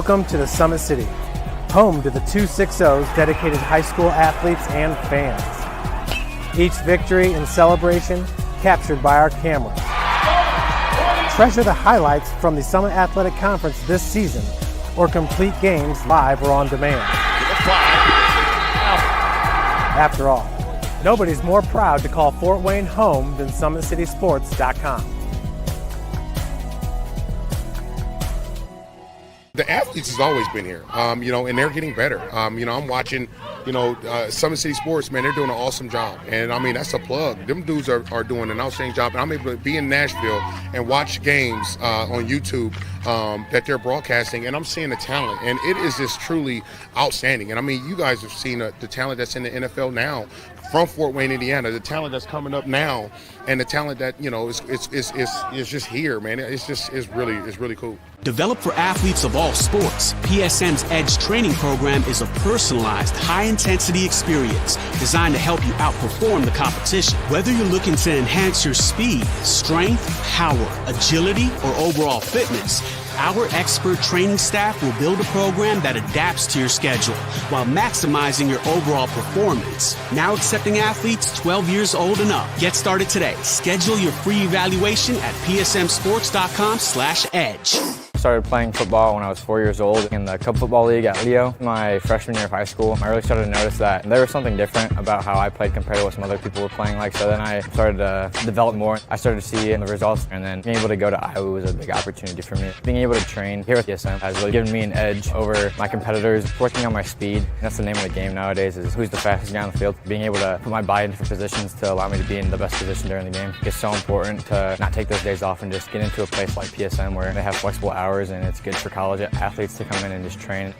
Welcome to the Summit City, home to the 260's dedicated high school athletes and fans. Each victory and celebration captured by our cameras. Treasure the highlights from the Summit Athletic Conference this season, or complete games live or on demand. After all, nobody's more proud to call Fort Wayne home than SummitCitySports.com. The athletes has always been here, and they're getting better. I'm watching, Summit City Sports, man, they're doing an awesome job. And, that's a plug. Them dudes are doing an outstanding job. And I'm able to be in Nashville and watch games on YouTube that they're broadcasting, and I'm seeing the talent. And it is just truly outstanding. And, you guys have seen the talent that's in the NFL now from Fort Wayne, Indiana, the talent that's coming up now, and the talent that, is just here, man. It's really cool. Developed for athletes of all sports, PSM's Edge training program is a personalized, high-intensity experience designed to help you outperform the competition. Whether you're looking to enhance your speed, strength, power, agility, or overall fitness, our expert training staff will build a program that adapts to your schedule while maximizing your overall performance. Now accepting athletes 12 years old and up. Get started today. Schedule your free evaluation at psmsports.com/edge. I started playing football when I was 4 years old in the Cub Football League at Leo. My freshman year of high school, I really started to notice that there was something different about how I played compared to what some other people were playing like. So then I started to develop more. I started to see the results, and then being able to go to Iowa was a big opportunity for me. Being able to train here with PSM has really given me an edge over my competitors. Working on my speed, that's the name of the game nowadays, is who's the fastest guy on the field. Being able to put my body in different positions to allow me to be in the best position during the game. It's so important to not take those days off and just get into a place like PSM where they have flexible hours, and it's good for college athletes to come in and just train.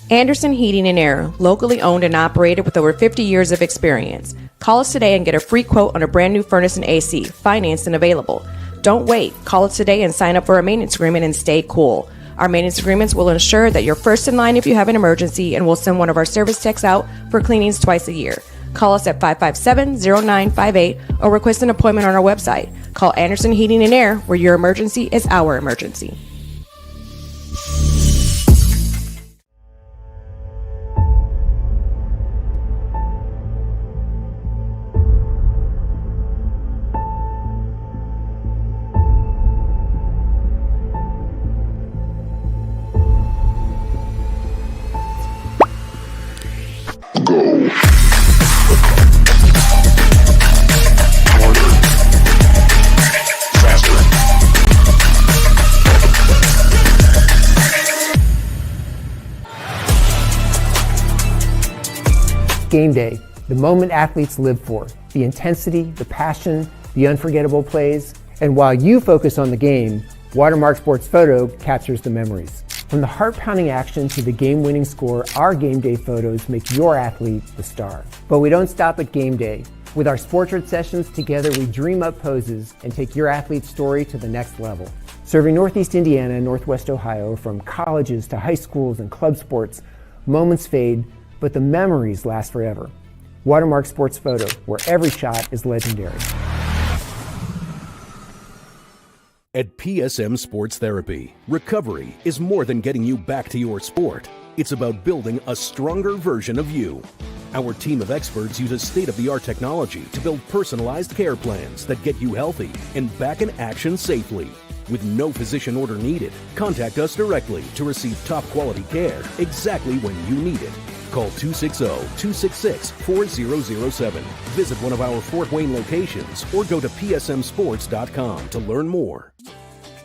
Anderson Heating and Air, locally owned and operated with over 50 years of experience. Call us today and get a free quote on a brand new furnace and AC, financed and available. Don't wait. Call us today and sign up for a maintenance agreement and stay cool. Our maintenance agreements will ensure that you're first in line if you have an emergency, and we'll send one of our service techs out for cleanings twice a year. Call us at 557-0958 or request an appointment on our website. Call Anderson Heating and Air, where your emergency is our emergency. Game day, the moment athletes live for, the intensity, the passion, the unforgettable plays. And while you focus on the game, Watermark Sports Photo captures the memories. From the heart-pounding action to the game-winning score, our game day photos make your athlete the star. But we don't stop at game day. With our Sportrait sessions together, we dream up poses and take your athlete's story to the next level. Serving Northeast Indiana and Northwest Ohio, from colleges to high schools and club sports, moments fade, but the memories last forever. Watermark Sports Photo, where every shot is legendary. At PSM Sports Therapy, recovery is more than getting you back to your sport. It's about building a stronger version of you. Our team of experts uses state-of-the-art technology to build personalized care plans that get you healthy and back in action safely. With no physician order needed, contact us directly to receive top-quality care exactly when you need it. Call 260-266-4007. Visit one of our Fort Wayne locations or go to psmsports.com to learn more.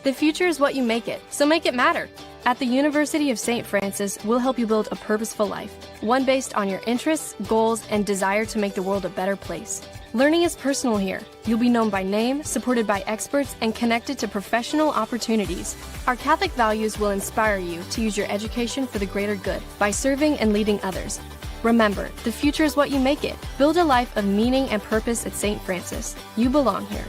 The future is what you make it, so make it matter. At the University of St. Francis, we'll help you build a purposeful life, one based on your interests, goals, and desire to make the world a better place. Learning is personal here. You'll be known by name, supported by experts, and connected to professional opportunities. Our Catholic values will inspire you to use your education for the greater good by serving and leading others. Remember, the future is what you make it. Build a life of meaning and purpose at St. Francis. You belong here.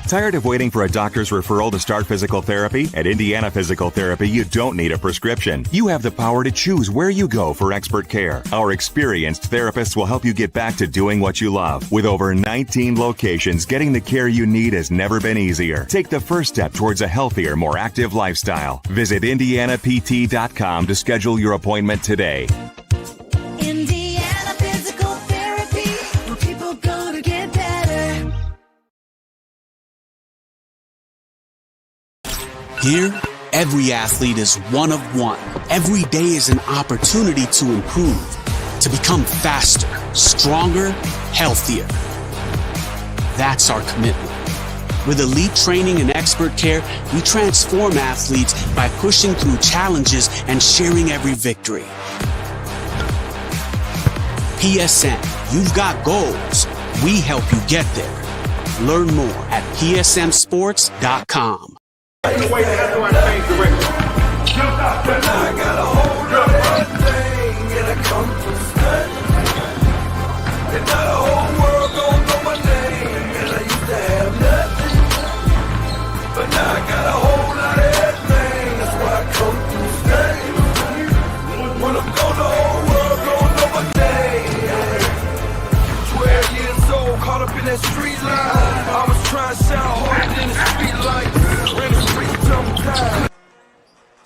Tired of waiting for a doctor's referral to start physical therapy? At Indiana Physical Therapy, you don't need a prescription. You have the power to choose where you go for expert care. Our experienced therapists will help you get back to doing what you love. With over 19 locations, getting the care you need has never been easier. Take the first step towards a healthier, more active lifestyle. Visit IndianaPT.com to schedule your appointment today. Indiana Physical Therapy, where people go to get better. Here, every athlete is one of one. Every day is an opportunity to improve, to become faster, stronger, healthier. That's our commitment. With elite training and expert care, we transform athletes by pushing through challenges and sharing every victory. PSN, you've got goals. We help you get there. Learn more at psmsports.com.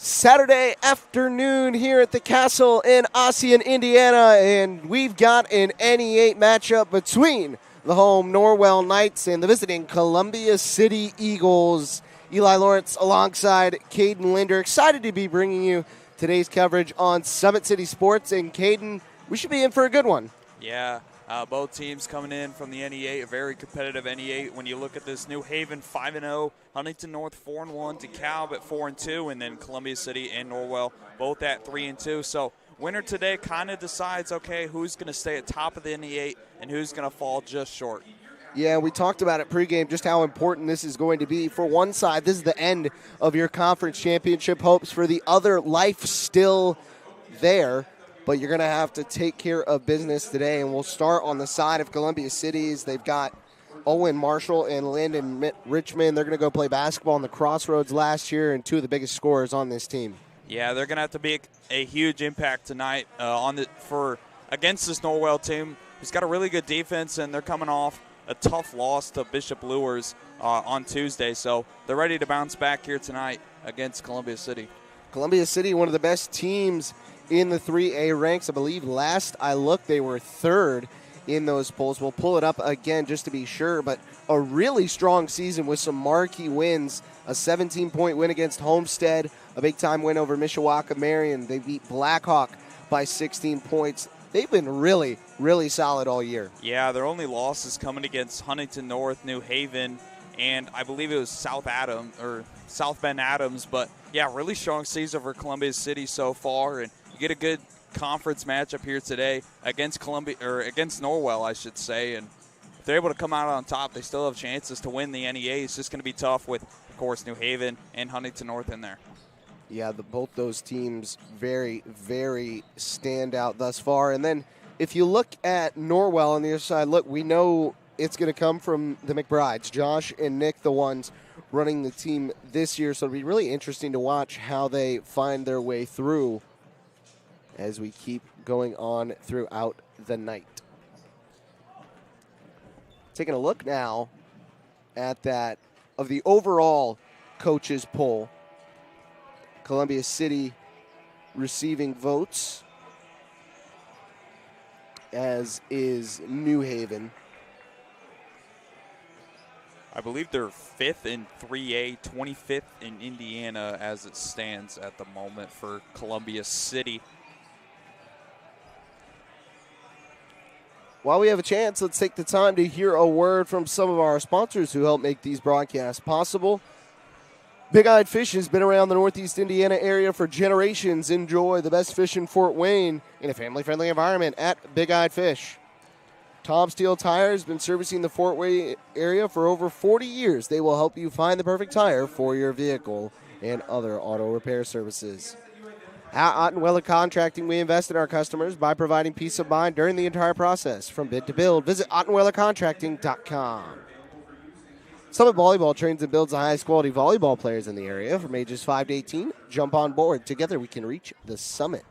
Saturday afternoon here at the Castle in Ossian, Indiana, and we've got an NE8 matchup between the home Norwell Knights and the visiting Columbia City Eagles. Eli Lawrence alongside Caden Linder. Excited to be bringing you today's coverage on Summit City Sports. And Caden, we should be in for a good one. Yeah, both teams coming in from the NE8, a very competitive NE8. When you look at this, New Haven 5-0, Huntington North 4-1, DeKalb at 4-2, and then Columbia City and Norwell both at 3-2. So winner today kind of decides, okay, who's going to stay at top of the NE8 and who's going to fall just short. Yeah, we talked about it pregame, just how important this is going to be. For one side, this is the end of your conference championship hopes. For the other, life still there, but you're going to have to take care of business today. And we'll start on the side of Columbia Cities. They've got Owen Marshall and Landon Richmond. They're going to go play basketball in the Crossroads last year, and two of the biggest scorers on this team. Yeah, they're going to have to make a huge impact tonight against this Norwell team, who's got a really good defense, and they're coming off a tough loss to Bishop Luers on Tuesday. So they're ready to bounce back here tonight against Columbia City. Columbia City, one of the best teams in the 3A ranks. I believe last I looked, they were third in those polls. We'll pull it up again just to be sure, but a really strong season with some marquee wins. A 17-point win against Homestead, a big-time win over Mishawaka Marion. They beat Blackhawk by 16 points. They've been really, really solid all year. Yeah, their only losses coming against Huntington North, New Haven, and I believe it was South Bend Adams. But yeah, really strong season for Columbia City so far, and you get a good conference matchup here today against Norwell, I should say. And if they're able to come out on top, they still have chances to win the NEA. It's just going to be tough with, of course, New Haven and Huntington North in there. Yeah, both those teams very, very stand out thus far. And then if you look at Norwell on the other side, look, we know it's going to come from the McBrides. Josh and Nick, the ones running the team this year. So it'll be really interesting to watch how they find their way through as we keep going on throughout the night. Taking a look now at that of the overall coaches poll. Columbia City receiving votes, as is New Haven. I believe they're 5th in 3A, 25th in Indiana as it stands at the moment for Columbia City. While we have a chance, let's take the time to hear a word from some of our sponsors who help make these broadcasts possible. Big Eyed Fish has been around the Northeast Indiana area for generations. Enjoy the best fish in Fort Wayne in a family-friendly environment at Big Eyed Fish. Tom Steel Tire has been servicing the Fort Wayne area for over 40 years. They will help you find the perfect tire for your vehicle and other auto repair services. At Ottenweiler Contracting, we invest in our customers by providing peace of mind during the entire process. From bid to build, visit OttenweilerContracting.com. Summit Volleyball trains and builds the highest quality volleyball players in the area from ages 5 to 18. Jump on board. Together we can reach the summit.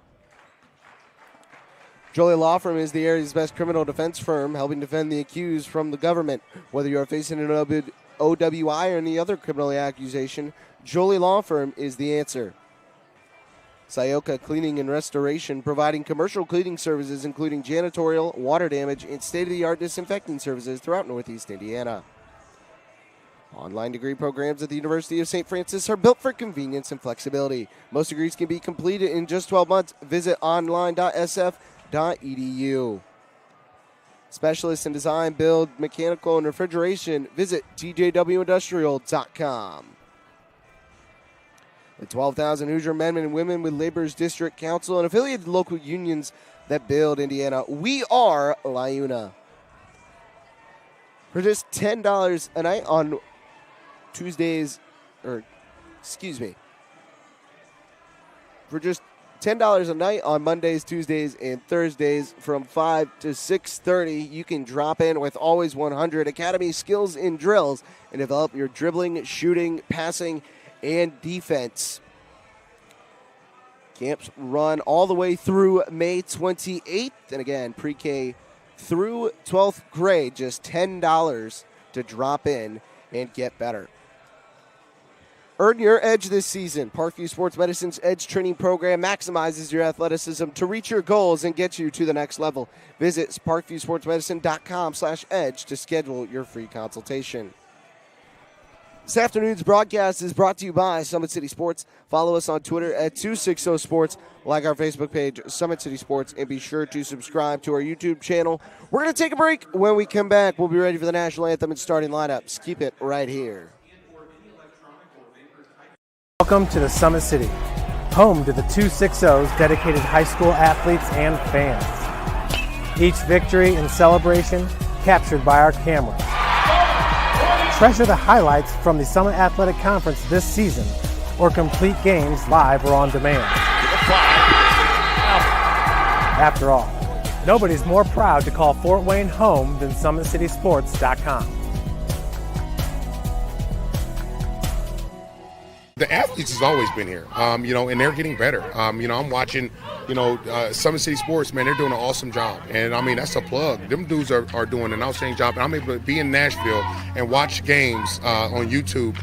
Jolie Law Firm is the area's best criminal defense firm, helping defend the accused from the government. Whether you are facing an OWI or any other criminal accusation, Jolie Law Firm is the answer. Sayoka Cleaning and Restoration, providing commercial cleaning services including janitorial, water damage, and state-of-the-art disinfecting services throughout Northeast Indiana. Online degree programs at the University of St. Francis are built for convenience and flexibility. Most degrees can be completed in just 12 months. Visit online.sf.edu. Specialists in design, build, mechanical, and refrigeration. Visit tjwindustrial.com. The 12,000 Hoosier men and women with Labor's District Council and affiliated local unions that build Indiana. We are LIUNA. For just $10 a night on Tuesdays, for just $10 a night on Mondays, Tuesdays, and Thursdays from 5 to 6:30, you can drop in with Always 100 Academy skills and drills and develop your dribbling, shooting, passing, and defense. Camps run all the way through May 28th. And again, pre-K through 12th grade, just $10 to drop in and get better. Earn your edge this season. Parkview Sports Medicine's Edge Training Program maximizes your athleticism to reach your goals and get you to the next level. Visit parkviewsportsmedicine.com/edge to schedule your free consultation. This afternoon's broadcast is brought to you by Summit City Sports. Follow us on Twitter at 260sports, like our Facebook page, Summit City Sports, and be sure to subscribe to our YouTube channel. We're going to take a break. When we come back, we'll be ready for the national anthem and starting lineups. Keep it right here. Welcome to the Summit City, home to the 260's dedicated high school athletes and fans. Each victory and celebration captured by our cameras. Treasure the highlights from the Summit Athletic Conference this season, or complete games live or on demand. After all, nobody's more proud to call Fort Wayne home than SummitCitySports.com. The athletes has always been here, and they're getting better. I'm watching, Summit City Sports, man, they're doing an awesome job. And, that's a plug. Them dudes are doing an outstanding job. And I'm able to be in Nashville and watch games on YouTube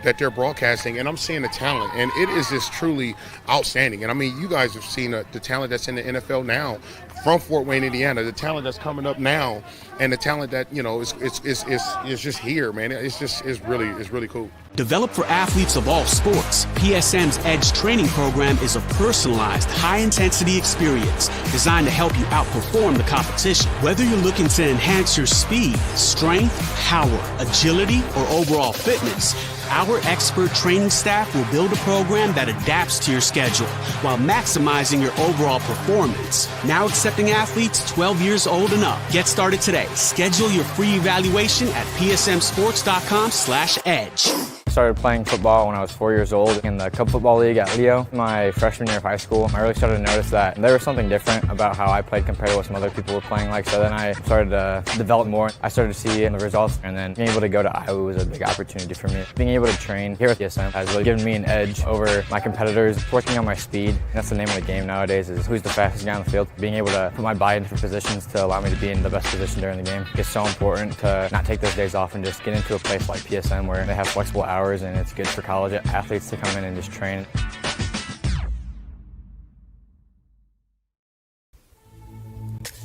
that they're broadcasting, and I'm seeing the talent. And it is just truly outstanding. And, you guys have seen the talent that's in the NFL now from Fort Wayne, Indiana, the talent that's coming up now, and the talent that, is just here, man. It's really cool. Developed for athletes of all sports, PSM's Edge Training Program is a personalized, high-intensity experience designed to help you outperform the competition. Whether you're looking to enhance your speed, strength, power, agility, or overall fitness, our expert training staff will build a program that adapts to your schedule while maximizing your overall performance. Now accepting athletes 12 years old and up. Get started today. Schedule your free evaluation at psmsports.com/edge. I started playing football when I was 4 years old in the Cup Football League at Leo. My freshman year of high school, I really started to notice that there was something different about how I played compared to what some other people were playing like. So then I started to develop more. I started to see the results, and then being able to go to Iowa was a big opportunity for me. Being able to train here at PSM has really given me an edge over my competitors. Working on my speed, that's the name of the game nowadays, is who's the fastest guy on the field. Being able to put my body in different positions to allow me to be in the best position during the game. It's so important to not take those days off and just get into a place like PSM where they have flexible hours, and it's good for college athletes to come in and just train.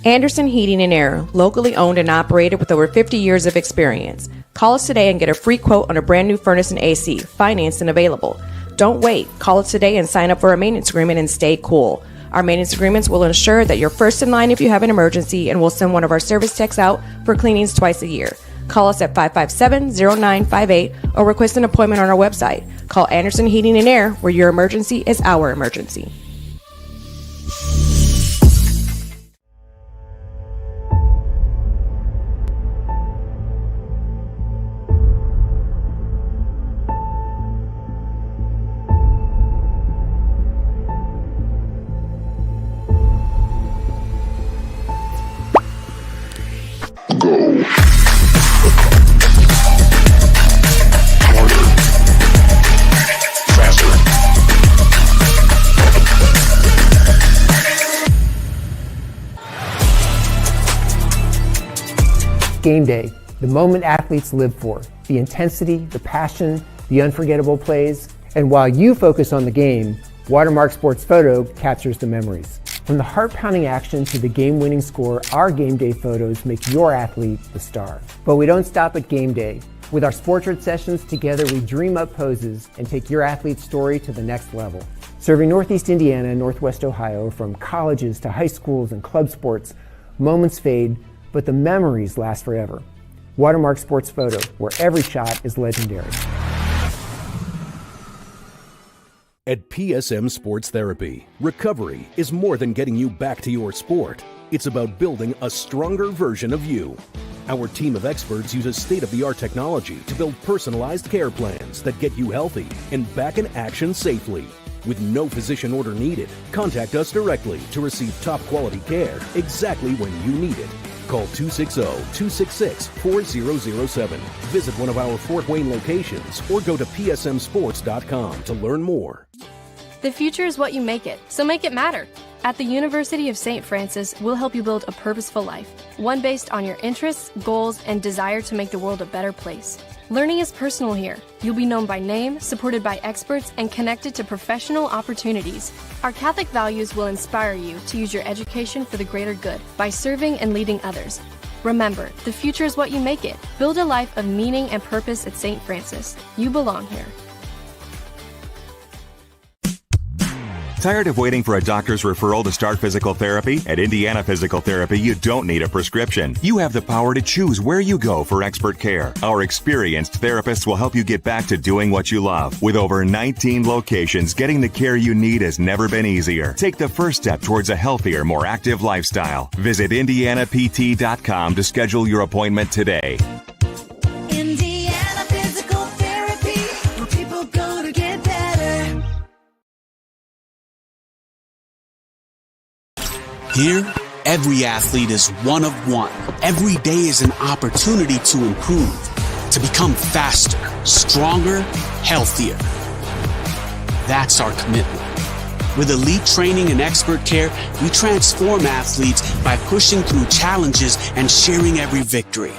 Anderson Heating and Air, locally owned and operated with over 50 years of experience. Call us today and get a free quote on a brand new furnace and AC, financed and available. Don't wait. Call us today and sign up for a maintenance agreement and stay cool. Our maintenance agreements will ensure that you're first in line if you have an emergency, and we'll send one of our service techs out for cleanings twice a year. Call us at 557-0958 or request an appointment on our website. Call Anderson Heating and Air, where your emergency is our emergency. game day, the moment athletes live for, the intensity, the passion, the unforgettable plays. And while you focus on the game, Watermark Sports Photo captures the memories. From the heart-pounding action to the game-winning score, our game day photos make your athlete the star. But we don't stop at game day. With our Sportrait sessions together, we dream up poses and take your athlete's story to the next level. Serving Northeast Indiana and Northwest Ohio, from colleges to high schools and club sports, moments fade, but the memories last forever. Watermark Sports Photo, where every shot is legendary. At PSM Sports Therapy, recovery is more than getting you back to your sport. It's about building a stronger version of you. Our team of experts uses state-of-the-art technology to build personalized care plans that get you healthy and back in action safely. With no physician order needed, contact us directly to receive top-quality care exactly when you need it. Call 260-266-4007. Visit one of our Fort Wayne locations or go to psmsports.com to learn more. The future is what you make it, so make it matter. At the University of St. Francis, we'll help you build a purposeful life, one based on your interests, goals, and desire to make the world a better place. Learning is personal here. You'll be known by name, supported by experts, and connected to professional opportunities. Our Catholic values will inspire you to use your education for the greater good by serving and leading others. Remember, the future is what you make it. Build a life of meaning and purpose at St. Francis. You belong here. Tired of waiting for a doctor's referral to start physical therapy? At Indiana Physical Therapy, you don't need a prescription. You have the power to choose where you go for expert care. Our experienced therapists will help you get back to doing what you love. With over 19 locations, getting the care you need has never been easier. Take the first step towards a healthier, more active lifestyle. Visit IndianaPT.com to schedule your appointment today. Indiana Physical Therapy, where people go to get better. Here, every athlete is one of one. Every day is an opportunity to improve, to become faster, stronger, healthier. That's our commitment. With elite training and expert care, we transform athletes by pushing through challenges and sharing every victory.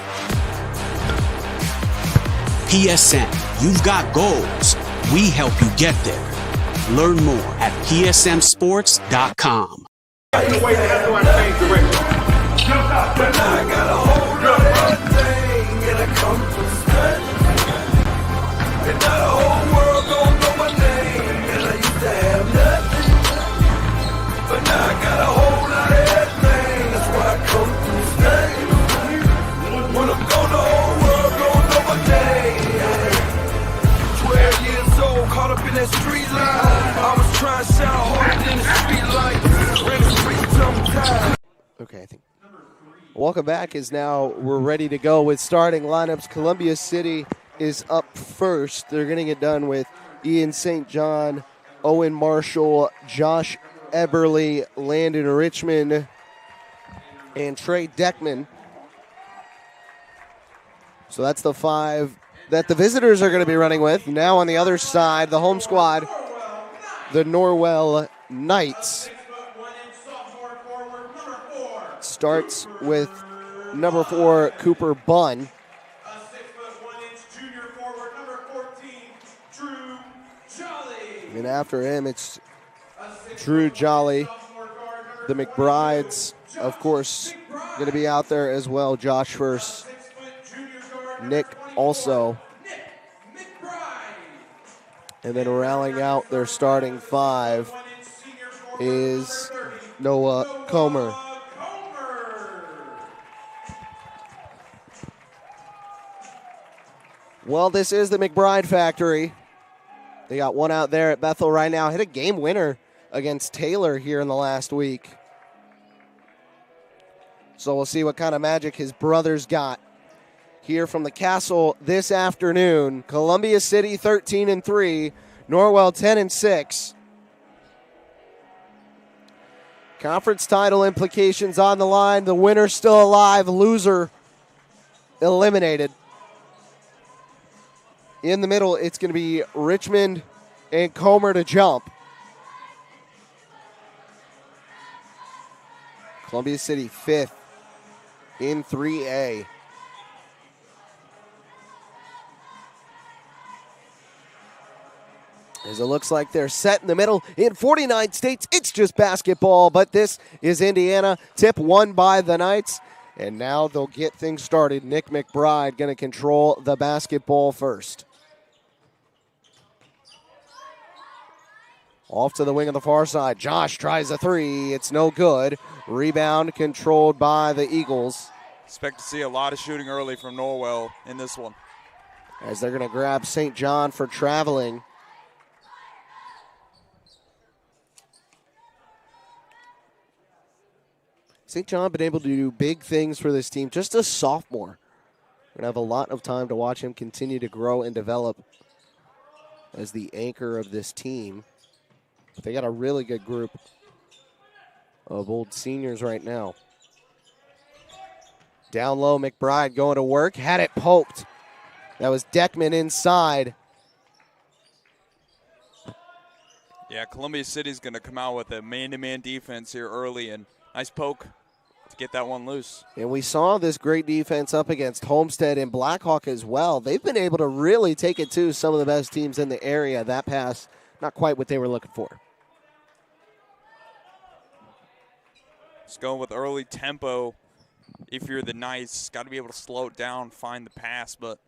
PSN, you've got goals. We help you get there. Learn more at psmsports.com. Okay, I think. Welcome back is now we're ready to go with starting lineups. Columbia City is up first. They're getting it done with Ian St. John, Owen Marshall, Josh Eberly, Landon Richmond, and Trey Deckman. So that's the five that the visitors are going to be running with. Now on the other side, the home squad, the Norwell Knights. Starts with number 4, Cooper Bunn. And after him, it's Drew Jolly. The McBrides, of course, going to be out there as well. Josh first. Nick also. And then rallying out their starting 5 is Noah Comer. Well, this is the McBride factory. They got one out there at Bethel right now. Hit a game winner against Taylor here in the last week. So we'll see what kind of magic his brothers got here from the Castle this afternoon. Columbia City 13-3, Norwell 10-6. Conference title implications on the line. The winner still alive, loser eliminated. In the middle, it's going to be Richmond and Comer to jump. Columbia City 5th in 3A. As it looks like they're set in the middle. In 49 states, it's just basketball, but this is Indiana. Tip won by the Knights, and now they'll get things started. Nick McBride going to control the basketball first. Off to the wing on the far side. Josh tries a three. It's no good. Rebound controlled by the Eagles. Expect to see a lot of shooting early from Norwell in this one. As they're going to grab St. John for traveling. St. John been able to do big things for this team. Just a sophomore. We're going to have a lot of time to watch him continue to grow and develop as the anchor of this team. But they got a really good group of old seniors right now. Down low, McBride going to work. Had it poked. That was Deckman inside. Yeah, Columbia City's going to come out with a man-to-man defense here early, and nice poke to get that one loose. And we saw this great defense up against Homestead and Blackhawk as well. They've been able to really take it to some of the best teams in the area. That pass, not quite what they were looking for. Just going with early tempo. If you're the Knights, got to be able to slow it down, find the pass, but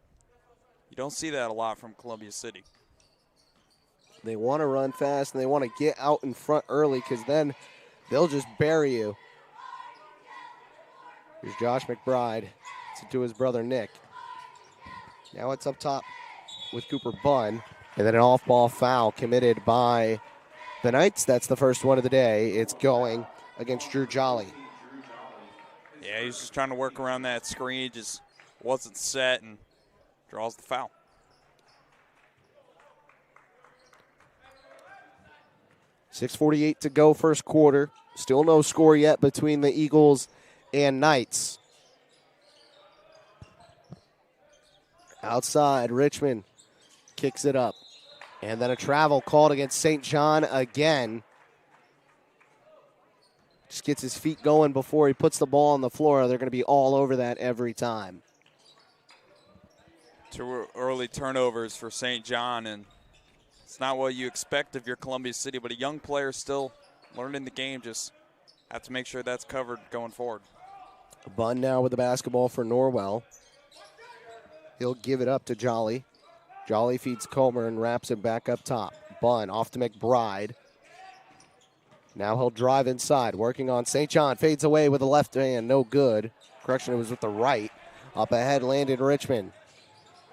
you don't see that a lot from Columbia City. They want to run fast, and they want to get out in front early because then they'll just bury you. Here's Josh McBride to his brother Nick. Now it's up top with Cooper Bunn. And then an off-ball foul committed by the Knights. That's the first one of the day. It's going against Drew Jolly. Yeah, he's just trying to work around that screen. Just wasn't set and draws the foul. .6:48 to go first quarter. Still no score yet between the Eagles and Knights. Outside, Richmond kicks it up. And then a travel called against St. John again. Just gets his feet going before he puts the ball on the floor. They're going to be all over that every time. 2 early turnovers for St. John, and it's not what you expect of your Columbia City, but a young player still learning the game. Just have to make sure that's covered going forward. Bunn now with the basketball for Norwell. He'll give it up to Jolly. Jolly feeds Comer and wraps him back up top. Bunn off to McBride. Now he'll drive inside, working on St. John. Fades away with the left hand, no good. Correction, it was with the right. Up ahead, Landon Richmond.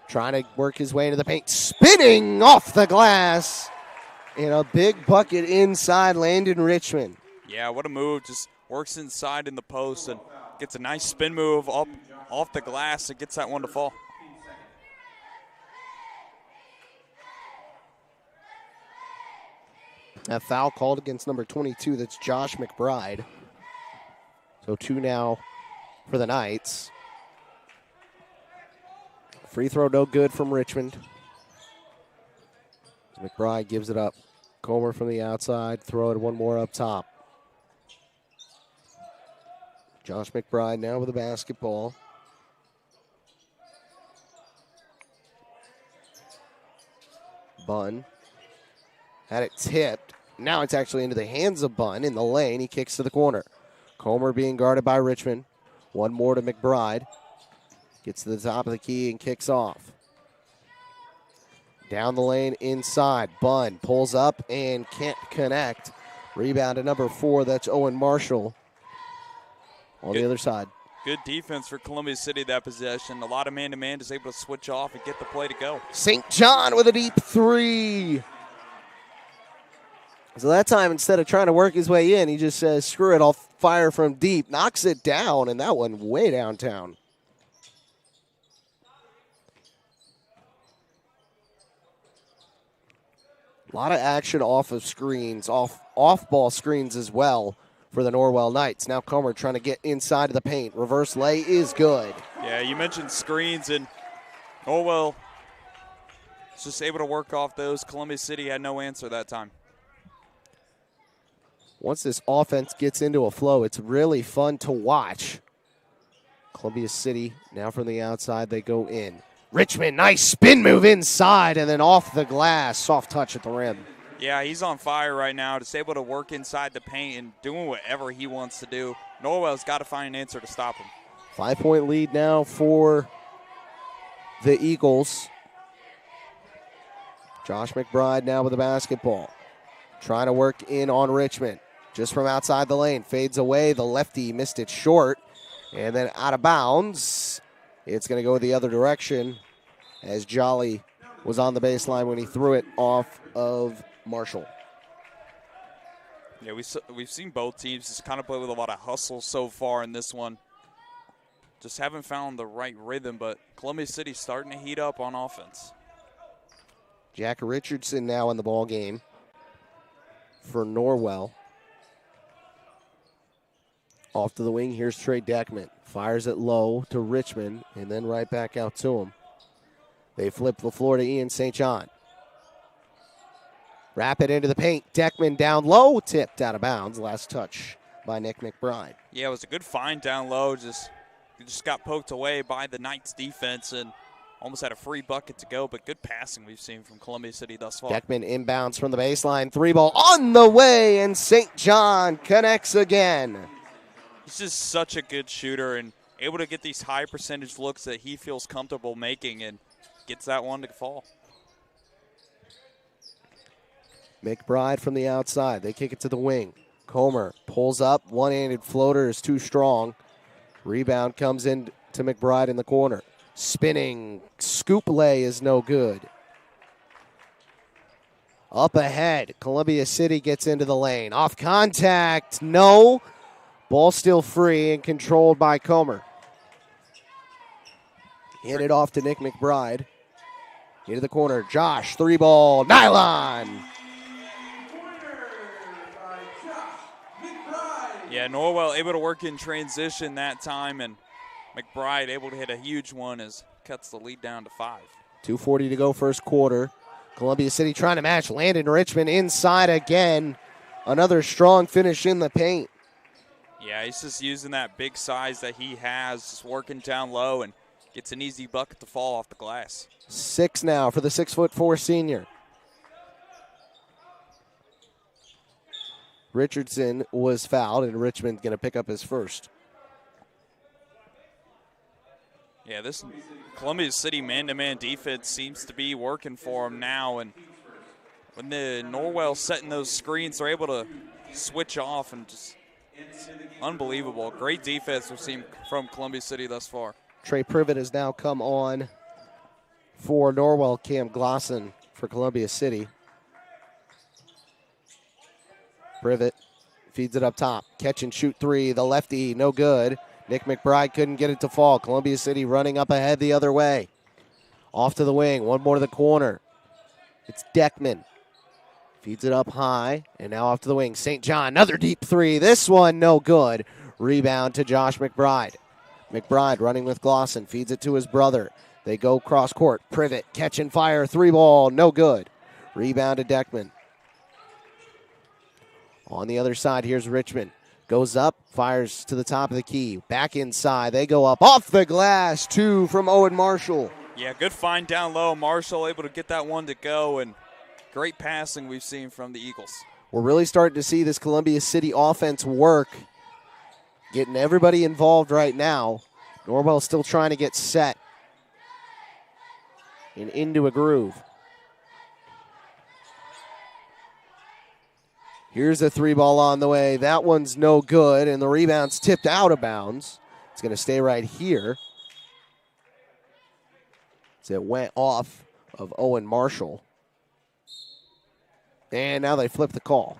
Trying to work his way into the paint. Spinning off the glass. And a big bucket inside Landon Richmond. Yeah, what a move. Just works inside in the post and gets a nice spin move up off the glass and gets that one to fall. A foul called against number 22. That's Josh McBride. So 2 now for the Knights. Free throw no good from Richmond. McBride gives it up. Comer from the outside. Throw it one more up top. Josh McBride now with the basketball. Bunn. Had it tipped. Now it's actually into the hands of Bunn in the lane. He kicks to the corner. Comer being guarded by Richmond. One more to McBride. Gets to the top of the key and kicks off. Down the lane inside. Bunn pulls up and can't connect. Rebound to number 4. That's Owen Marshall on the other side. Good defense for Columbia City that possession. A lot of man-to-man, just able to switch off and get the play to go. St. John with a deep 3. So that time, instead of trying to work his way in, he just says, screw it, I'll fire from deep. Knocks it down, and that one way downtown. A lot of action off of screens, off-ball screens as well for the Norwell Knights. Now Comer trying to get inside of the paint. Reverse lay is good. Yeah, you mentioned screens, and Norwell is just able to work off those. Columbia City had no answer that time. Once this offense gets into a flow, it's really fun to watch. Columbia City, now from the outside, they go in. Richmond, nice spin move inside and then off the glass. Soft touch at the rim. Yeah, he's on fire right now. Just able to work inside the paint and doing whatever he wants to do. Norwell's got to find an answer to stop him. 5-point lead now for the Eagles. Josh McBride now with the basketball. Trying to work in on Richmond. Just from outside the lane. Fades away. The lefty missed it short. And then out of bounds. It's going to go the other direction as Jolly was on the baseline when he threw it off of Marshall. Yeah, we've seen both teams just kind of play with a lot of hustle so far in this one. Just haven't found the right rhythm, but Columbia City's starting to heat up on offense. Jack Richardson now in the ball game for Norwell. Off to the wing, here's Trey Deckman. Fires it low to Richmond and then right back out to him. They flip the floor to Ian St. John. Wrap it into the paint. Deckman down low, tipped out of bounds. Last touch by Nick McBride. Yeah, it was a good find down low. Just got poked away by the Knights defense and almost had a free bucket to go, but good passing we've seen from Columbia City thus far. Deckman inbounds from the baseline. 3-ball on the way, and St. John connects again. He's just such a good shooter and able to get these high percentage looks that he feels comfortable making and gets that one to fall. McBride from the outside. They kick it to the wing. Comer pulls up. One-handed floater is too strong. Rebound comes in to McBride in the corner. Spinning scoop lay is no good. Up ahead, Columbia City gets into the lane. Off contact, no. Ball still free and controlled by Comer. Hit it off to Nick McBride. Into the corner, Josh, 3-ball, nylon. Yeah, Norwell able to work in transition that time, and McBride able to hit a huge one as cuts the lead down to 5. 2:40 to go first quarter. Columbia City trying to match Landon Richmond inside again. Another strong finish in the paint. Yeah, he's just using that big size that he has, just working down low and gets an easy bucket to fall off the glass. 6 now for the 6'4" senior. Richardson was fouled, and Richmond's going to pick up his first. Yeah, this Columbia City man-to-man defense seems to be working for him now, and when the Norwell setting those screens, they're able to switch off and just unbelievable. Great defense we've seen from Columbia City thus far. Trey Privet has now come on for Norwell. Cam Glosson for Columbia City. Privet feeds it up top. Catch and shoot 3. The lefty, no good. Nick McBride couldn't get it to fall. Columbia City running up ahead the other way. Off to the wing. One more to the corner. It's Deckman. Feeds it up high. And now off to the wing. St. John, another deep 3. This one, no good. Rebound to Josh McBride. McBride running with Glosson. Feeds it to his brother. They go cross court. Privet, catch and fire. 3-ball, no good. Rebound to Deckman. On the other side, here's Richmond. Goes up, fires to the top of the key. Back inside, they go up. Off the glass, 2 from Owen Marshall. Yeah, good find down low. Marshall able to get that one to go, and great passing we've seen from the Eagles. We're really starting to see this Columbia City offense work. Getting everybody involved right now. Norwell still trying to get set and into a groove. Here's a 3-ball on the way. That one's no good, and the rebound's tipped out of bounds. It's going to stay right here. So it went off of Owen Marshall. And now they flip the call.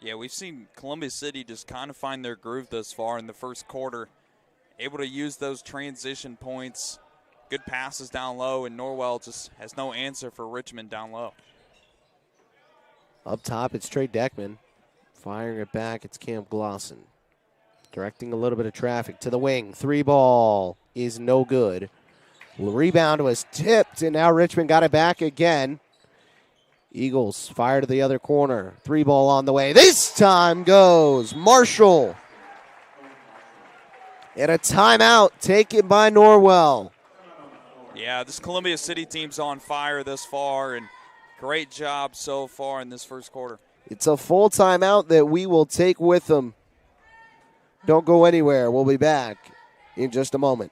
Yeah, we've seen Columbia City just kind of find their groove thus far in the first quarter. Able to use those transition points. Good passes down low, and Norwell just has no answer for Richmond down low. Up top, it's Trey Deckman. Firing it back, it's Cam Glosson. Directing a little bit of traffic to the wing. 3-ball is no good. The rebound was tipped, and now Richmond got it back again. Eagles fire to the other corner. 3-ball on the way. This time goes Marshall. And a timeout taken by Norwell. Yeah, this Columbia City team's on fire this far, and great job so far in this first quarter. It's a full timeout that we will take with them. Don't go anywhere. We'll be back in just a moment.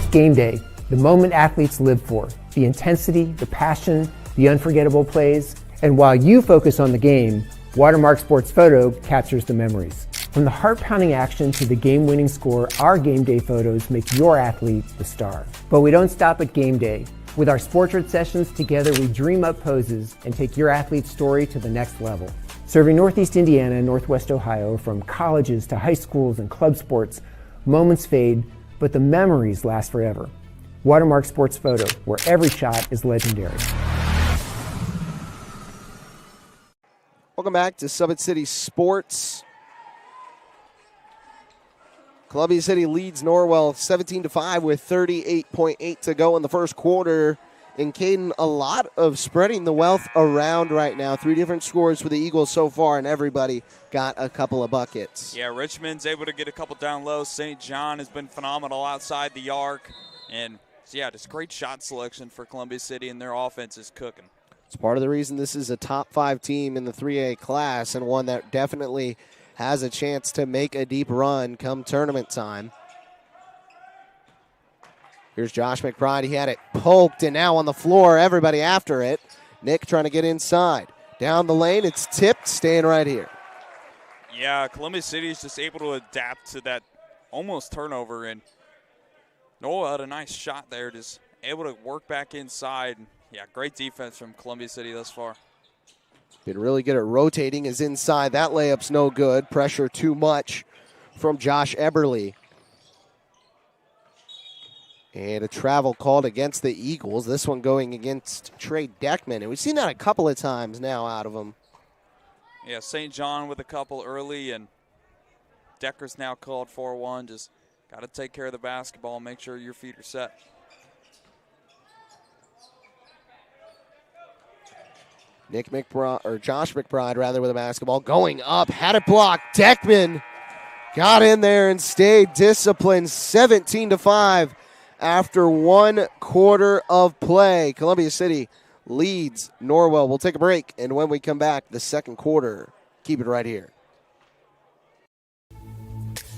Game day, the moment athletes live for, the intensity, the passion, the unforgettable plays. And while you focus on the game, Watermark Sports Photo captures the memories. From the heart-pounding action to the game-winning score, our game day photos make your athlete the star. But we don't stop at game day. With our Sportrait sessions, together we dream up poses and take your athlete's story to the next level. Serving Northeast Indiana and Northwest Ohio, from colleges to high schools and club sports, moments fade, but the memories last forever. Watermark Sports Photo, where every shot is legendary. Welcome back to Summit City Sports. Columbia City leads Norwell 17-5 with 38.8 to go in the first quarter. And Caden, a lot of spreading the wealth around right now. 3 different scores for the Eagles so far, and everybody got a couple of buckets. Yeah, Richmond's able to get a couple down low. St. John has been phenomenal outside the arc. And, yeah, just great shot selection for Columbia City, and their offense is cooking. It's part of the reason this is a top 5 team in the 3A class, and one that definitely has a chance to make a deep run come tournament time. Here's Josh McBride. He had it poked, and now on the floor, everybody after it. Nick trying to get inside. Down the lane, it's tipped, staying right here. Yeah, Columbia City is just able to adapt to that almost turnover, and Noah had a nice shot there, just able to work back inside. Yeah, great defense from Columbia City thus far. Been really good at rotating his inside. That layup's no good. Pressure too much from Josh Eberly. And a travel called against the Eagles. This one going against Trey Deckman. And we've seen that a couple of times now out of him. Yeah, St. John with a couple early, and Decker's now called for one. Just got to take care of the basketball and make sure your feet are set. Josh McBride rather with a basketball going up, had it blocked. Deckman got in there and stayed disciplined. 17-5 after 1 quarter of play. Columbia City leads Norwell. We'll take a break, and when we come back, the second quarter. Keep it right here.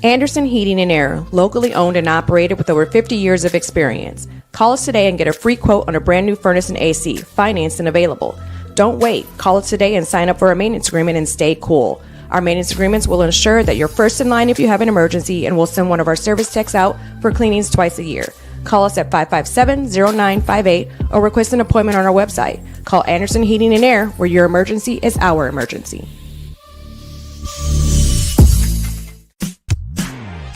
Anderson Heating and Air, locally owned and operated with over 50 years of experience. Call us today and get a free quote on a brand new furnace and AC, financed and available. Don't wait. Call us today and sign up for a maintenance agreement and stay cool. Our maintenance agreements will ensure that you're first in line if you have an emergency, and we'll send one of our service techs out for cleanings twice a year. Call us at 557-0958 or request an appointment on our website. Call Anderson Heating and Air, where your emergency is our emergency.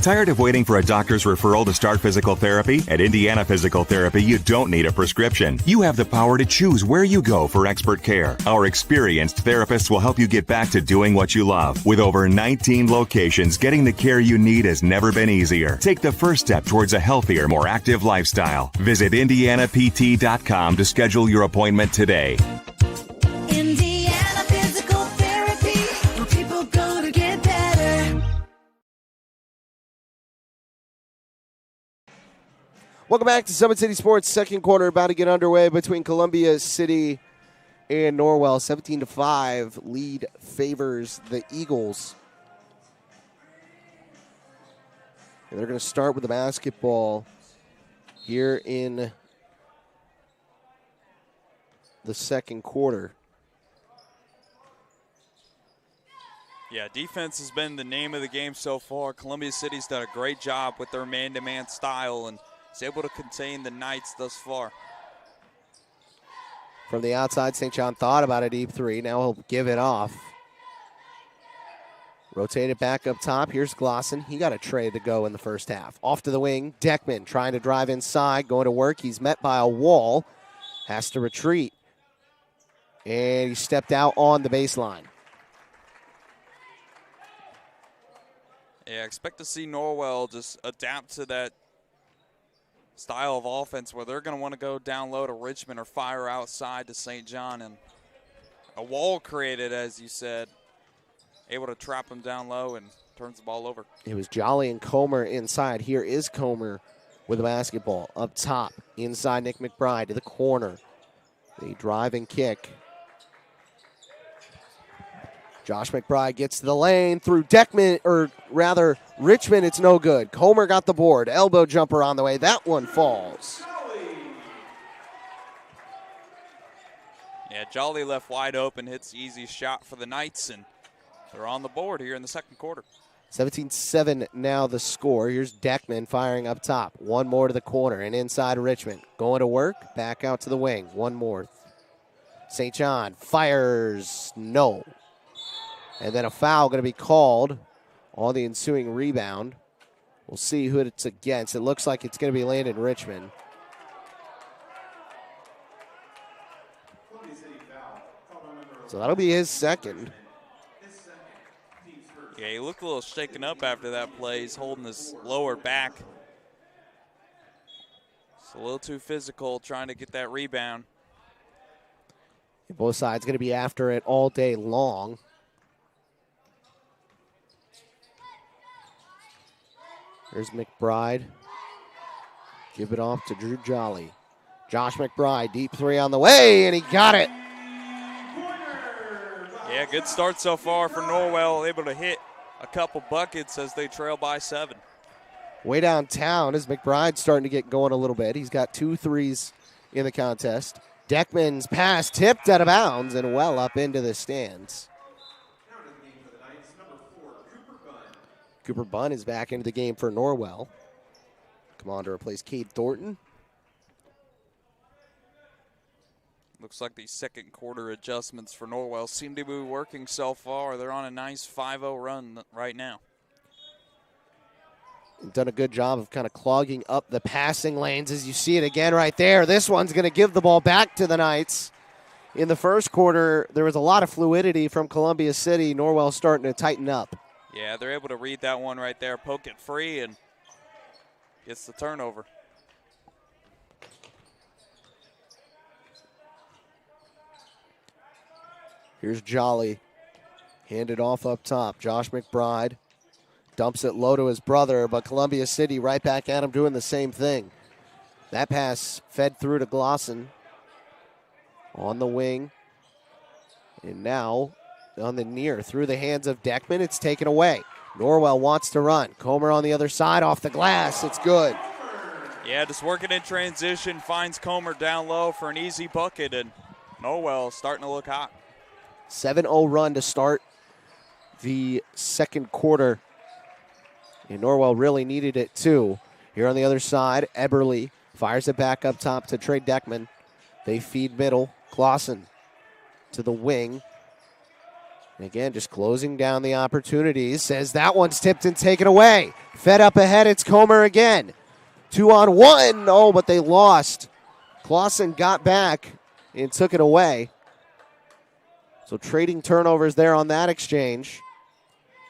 Tired of waiting for a doctor's referral to start physical therapy? At Indiana Physical Therapy, you don't need a prescription. You have the power to choose where you go for expert care. Our experienced therapists will help you get back to doing what you love. With over 19 locations, getting the care you need has never been easier. Take the first step towards a healthier, more active lifestyle. Visit IndianaPT.com to schedule your appointment today. Indiana Physical Therapy, where people go to get better. Welcome back to Summit City Sports. Second quarter about to get underway between Columbia City and Norwell. 17-5 lead favors the Eagles. And they're going to start with the basketball here in the second quarter. Yeah, defense has been the name of the game so far. Columbia City's done a great job with their man-to-man style and is able to contain the Knights thus far. From the outside, St. John thought about a deep three. Now he'll give it off. Rotate it back up top. Here's Glosson. He got a tray to go in the first half. Off to the wing. Deckman trying to drive inside, going to work. He's met by a wall. Has to retreat. And he stepped out on the baseline. Yeah, expect to see Norwell just adapt to that style of offense where they're going to want to go down low to Richmond or fire outside to St. John. And a wall created, as you said. able to trap him down low and turns the ball over. It was Jolly and Comer inside. Here is Comer with the basketball up top. Inside Nick McBride to the corner. They drive and kick. Josh McBride gets to the lane through Richmond. It's no good. Comer got the board. Elbow jumper on the way. That one falls. Yeah, Jolly left wide open, hits the easy shot for the Knights, and they're on the board here in the second quarter. 17-7 now the score. Here's Deckman firing up top. One more to the corner and inside Richmond. Going to work, back out to the wing. One more. St. John fires, no. And then a foul going to be called on the ensuing rebound. We'll see who it's against. It looks like it's going to be Landon Richmond. So that'll be his second. Yeah, he looked a little shaken up after that play. He's holding his lower back. It's a little too physical trying to get that rebound. Both sides going to be after it all day long. There's McBride. Give it off to Drew Jolly. Josh McBride, deep three on the way, and he got it. Yeah, good start so far for Norwell, able to hit a couple buckets as they trail by 7. Way downtown as McBride's starting to get going a little bit. He's got 2 threes in the contest. Deckman's pass tipped out of bounds and well up into the stands. Cooper Bunn is back into the game for Norwell. Come on to replace Cade Thornton. Looks like the second quarter adjustments for Norwell seem to be working so far. They're on a nice 5-0 run right now. Done a good job of kind of clogging up the passing lanes as you see it again right there. This one's going to give the ball back to the Knights. In the first quarter, there was a lot of fluidity from Columbia City. Norwell starting to tighten up. Yeah, they're able to read that one right there, poke it free, and gets the turnover. Here's Jolly. Handed off up top. Josh McBride dumps it low to his brother, but Columbia City right back at him doing the same thing. That pass fed through to Glosson on the wing. And now on the near, through the hands of Deckman, it's taken away. Norwell wants to run. Comer on the other side, off the glass. It's good. Yeah, just working in transition, finds Comer down low for an easy bucket, and Norwell starting to look hot. 7-0 run to start the second quarter. And Norwell really needed it too. Here on the other side, Eberle fires it back up top to Trey Deckman. They feed middle. Clausen to the wing. And again, just closing down the opportunities. Says that one's tipped and taken away. Fed up ahead, it's Comer again. 2-on-1. Oh, but they lost. Clausen got back and took it away. So trading turnovers there on that exchange.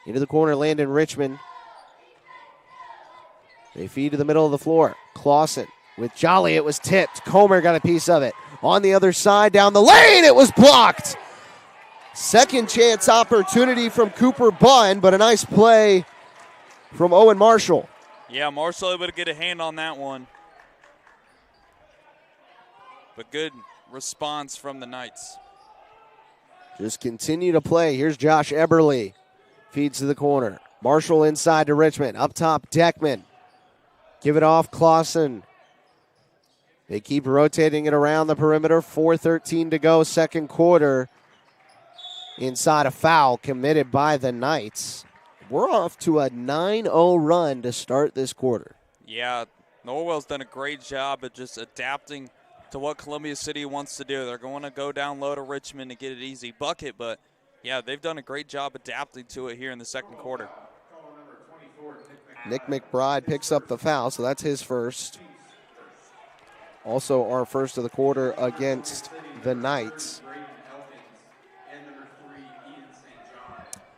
Into the corner, Landon Richmond. They feed to the middle of the floor. Clausen with Jolly. It was tipped. Comer got a piece of it. On the other side, down the lane, it was blocked. Second chance opportunity from Cooper Bunn, but a nice play from Owen Marshall. Yeah, Marshall able to get a hand on that one. But good response from the Knights. Just continue to play. Here's Josh Eberle. Feeds to the corner. Marshall inside to Richmond. Up top, Deckman. Give it off, Clausen. They keep rotating it around the perimeter. 4:13 to go, second quarter. Inside a foul committed by the Knights. We're off to a 9-0 run to start this quarter. Yeah, Norwell's done a great job at just adapting to what Columbia City wants to do. They're going to go down low to Richmond to get an easy bucket, but yeah, they've done a great job adapting to it here in the second quarter. Nick McBride picks up the foul, so that's his first. Also our first of the quarter against the Knights.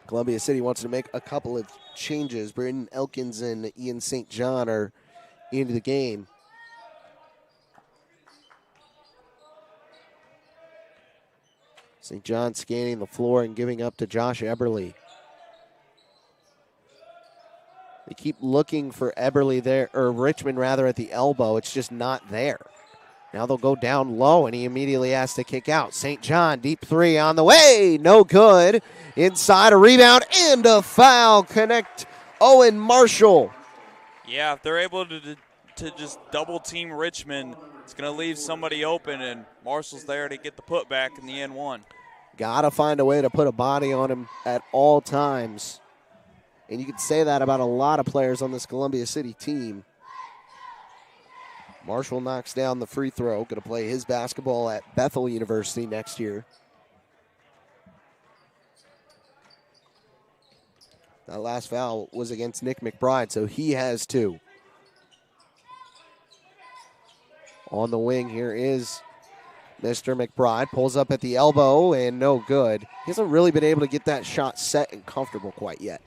Columbia City wants to make a couple of changes. Braden Elkins and Ian St. John are into the game. St. John scanning the floor and giving up to Josh Eberle. keep looking for Eberly there, or Richmond rather, at the elbow. It's just not there. Now they'll go down low, and he immediately has to kick out. St. John, deep three on the way. No good. Inside, a rebound and a foul. Connect Owen Marshall. Yeah, if they're able to just double team Richmond, it's going to leave somebody open, and Marshall's there to get the putback in the end one. Got to find a way to put a body on him at all times. And you can say that about a lot of players on this Columbia City team. Marshall knocks down the free throw. Going to play his basketball at Bethel University next year. That last foul was against Nick McBride, so he has 2. On the wing here is Mr. McBride. Pulls up at the elbow and no good. He hasn't really been able to get that shot set and comfortable quite yet.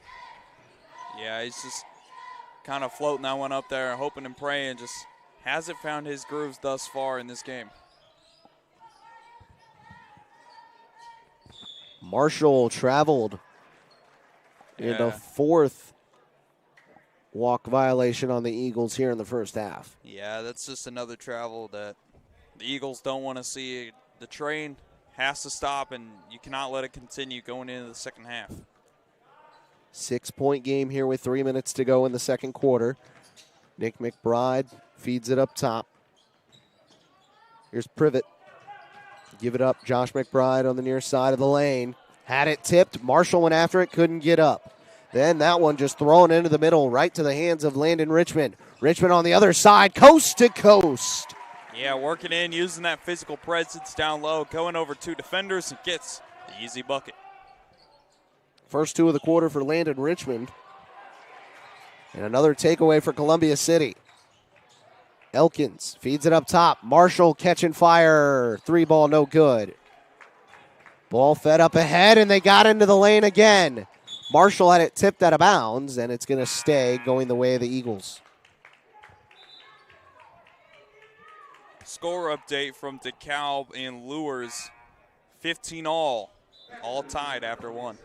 Yeah, he's just kind of floating that one up there, hoping and praying, just hasn't found his grooves thus far in this game. Marshall traveled in the 4th walk violation on the Eagles here in the first half. Yeah, that's just another travel that the Eagles don't want to see. The train has to stop, and you cannot let it continue going into the second half. 6-point game here with 3 minutes to go in the second quarter. Nick McBride feeds it up top. Here's Privet. Give it up. Josh McBride on the near side of the lane. Had it tipped. Marshall went after it. Couldn't get up. Then that one just thrown into the middle, right to the hands of Landon Richmond. Richmond on the other side, coast to coast. Yeah, working in, using that physical presence down low, going over 2 defenders and gets the easy bucket. First 2 of the quarter for Landon Richmond. And another takeaway for Columbia City. Elkins feeds it up top. Marshall catching fire. 3-ball, no good. Ball fed up ahead, and they got into the lane again. Marshall had it tipped out of bounds, and it's going to stay going the way of the Eagles. Score update from DeKalb and Lures. 15 all tied after 1.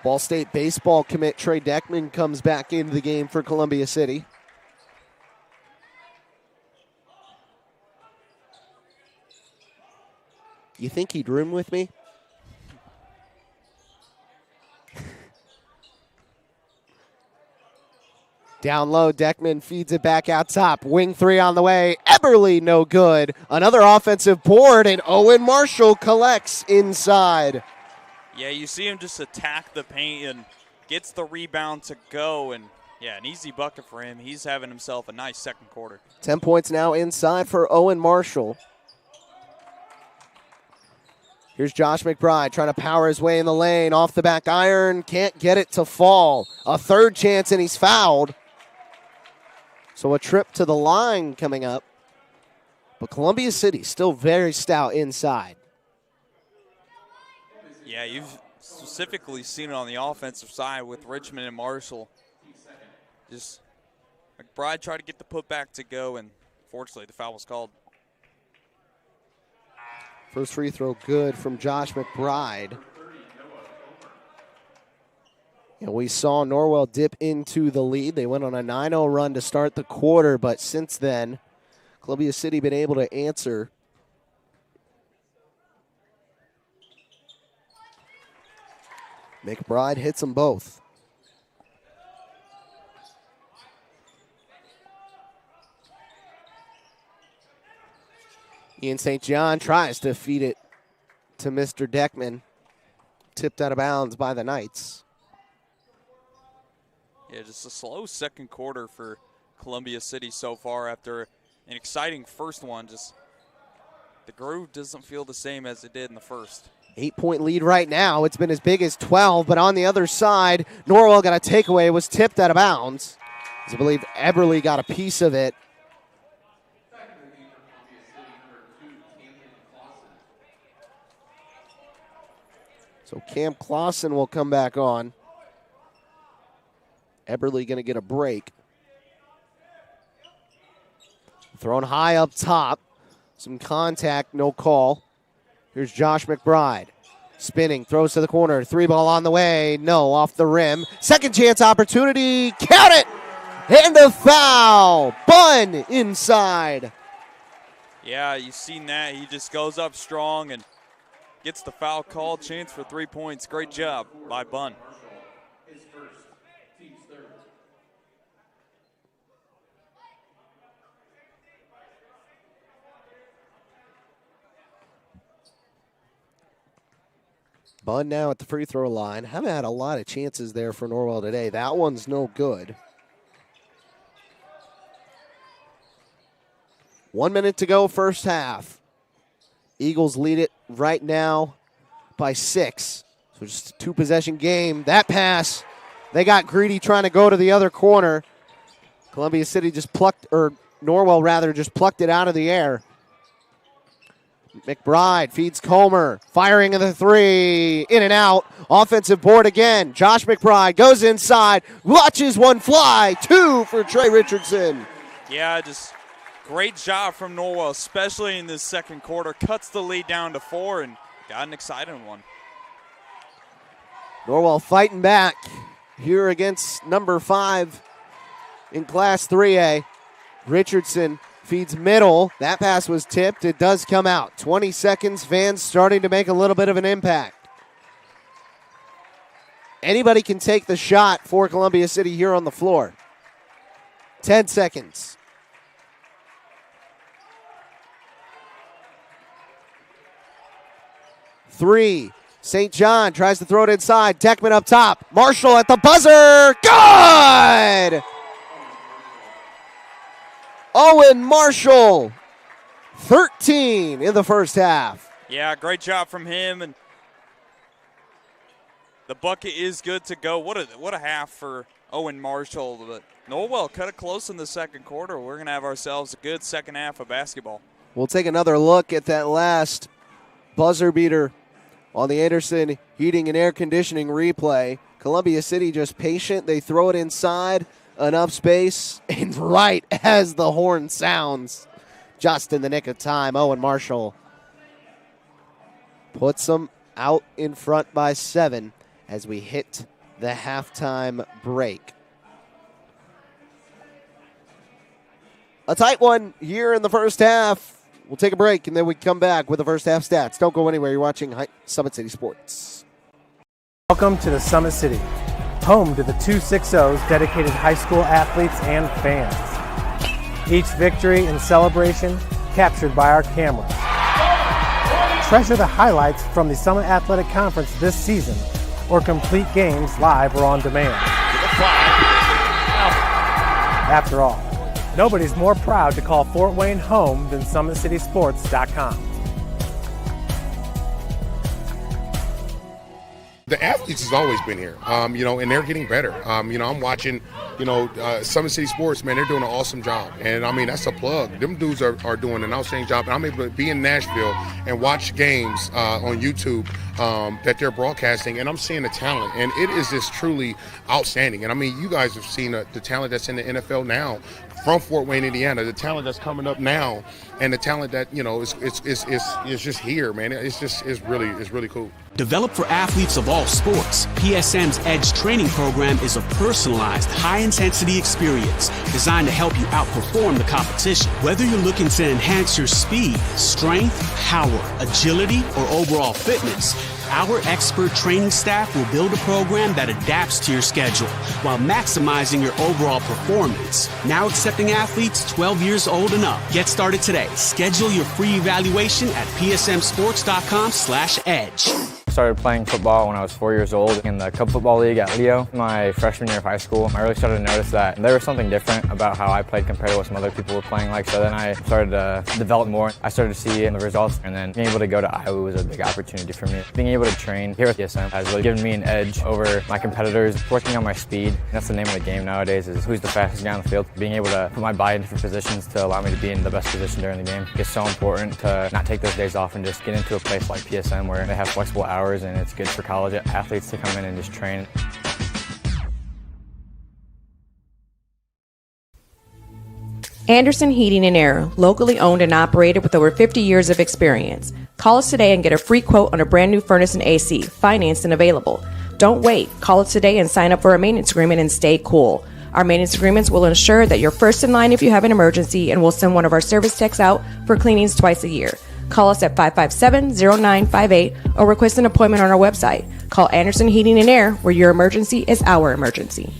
Ball State baseball commit Trey Deckman comes back into the game for Columbia City. You think he'd room with me? Down low, Deckman feeds it back out top. Wing 3 on the way. Eberly, no good. Another offensive board, and Owen Marshall collects inside. Yeah, you see him just attack the paint and gets the rebound to go. And, yeah, an easy bucket for him. He's having himself a nice second quarter. 10 points now inside for Owen Marshall. Here's Josh McBride trying to power his way in the lane. Off the back iron. Can't get it to fall. A third chance, and he's fouled. So a trip to the line coming up. But Columbia City still very stout inside. Yeah, you've specifically seen it on the offensive side with Richmond and Marshall. Just McBride tried to get the putback to go, and fortunately the foul was called. First free throw good from Josh McBride. And we saw Norwell dip into the lead. They went on a 9-0 run to start the quarter, but since then, Columbia City been able to answer. McBride hits them both. Ian St. John tries to feed it to Mr. Deckman. Tipped out of bounds by the Knights. Yeah, just a slow second quarter for Columbia City so far after an exciting first one. Just the groove doesn't feel the same as it did in the first. 8-point lead right now. It's been as big as 12, but on the other side, Norwell got a takeaway. It was tipped out of bounds. I believe Eberly got a piece of it. So Cam Clausen will come back on. Eberly going to get a break. Thrown high up top. Some contact, no call. Here's Josh McBride. Spinning, throws to the corner, 3-ball on the way, no, off the rim. Second chance opportunity, count it! And a foul, Bunn inside. Yeah, you've seen that. He just goes up strong and gets the foul call. Chance for 3 points. Great job by Bunn. Bunn now at the free throw line. Haven't had a lot of chances there for Norwell today. That one's no good. 1 minute to go, first half. Eagles lead it right now by 6. So just a two-possession game. That pass, they got greedy trying to go to the other corner. Columbia City just plucked, or Norwell rather, just plucked it out of the air. McBride feeds Comer, firing in the three, in and out, offensive board again. Josh McBride goes inside, watches one fly, 2 for Trey Richardson. Yeah, just great job from Norwell, especially in this second quarter. Cuts the lead down to 4 and got an exciting one. Norwell fighting back here against number 5 in Class 3A. Richardson feeds middle. That pass was tipped. It does come out. 20 seconds. Fans starting to make a little bit of an impact. Anybody can take the shot for Columbia City here on the floor. 10 seconds. Three. St. John tries to throw it inside. Deckman up top. Marshall at the buzzer. Good! Owen Marshall, 13 in the first half. Yeah, great job from him, and the bucket is good to go. What a half for Owen Marshall. But Norwell cut it close in the second quarter. We're going to have ourselves a good second half of basketball. We'll take another look at that last buzzer beater on the Anderson Heating and Air Conditioning replay. Columbia City just patient. They throw it inside. Enough space, and right as the horn sounds, just in the nick of time, Owen Marshall puts them out in front by 7 as we hit the halftime break. A tight one here in the first half. We'll take a break, and then we come back with the first half stats. Don't go anywhere. You're watching Summit City Sports. Welcome to the Summit City, home to the 260's dedicated high school athletes and fans. Each victory and celebration captured by our cameras. Treasure the highlights from the Summit Athletic Conference this season, or complete games live or on demand. After all, nobody's more proud to call Fort Wayne home than SummitCitySports.com. The athletes has always been here, and they're getting better. I'm watching, Summit City Sports, man, they're doing an awesome job. And, that's a plug. Them dudes are doing an outstanding job. And I'm able to be in Nashville and watch games on YouTube that they're broadcasting, and I'm seeing the talent. And it is just truly outstanding. And, you guys have seen the talent that's in the NFL now from Fort Wayne, Indiana, the talent that's coming up now, and the talent that, is just here, man. It's really cool. Developed for athletes of all sports, PSM's Edge training program is a personalized, high-intensity experience designed to help you outperform the competition. Whether you're looking to enhance your speed, strength, power, agility, or overall fitness, our expert training staff will build a program that adapts to your schedule while maximizing your overall performance. Now accepting athletes 12 years old and up. Get started today. Schedule your free evaluation at psmsports.com/edge. I started playing football when I was 4 years old in the Cub Football League at Leo. My freshman year of high school, I really started to notice that there was something different about how I played compared to what some other people were playing like. So then I started to develop more. I started to see the results, and then being able to go to Iowa was a big opportunity for me. Being able to train here at PSM has really given me an edge over my competitors. Working on my speed, and that's the name of the game nowadays, is who's the fastest guy on the field. Being able to put my body in different positions to allow me to be in the best position during the game. It's so important to not take those days off and just get into a place like PSM where they have flexible hours, and it's good for college athletes to come in and just train. Anderson Heating and Air, locally owned and operated with over 50 years of experience. Call us today and get a free quote on a brand new furnace and AC, financed and available. Don't wait. Call us today and sign up for a maintenance agreement and stay cool. Our maintenance agreements will ensure that you're first in line if you have an emergency, and we'll send one of our service techs out for cleanings twice a year. Call us at 557-0958 or request an appointment on our website. Call Anderson Heating and Air, where your emergency is our emergency.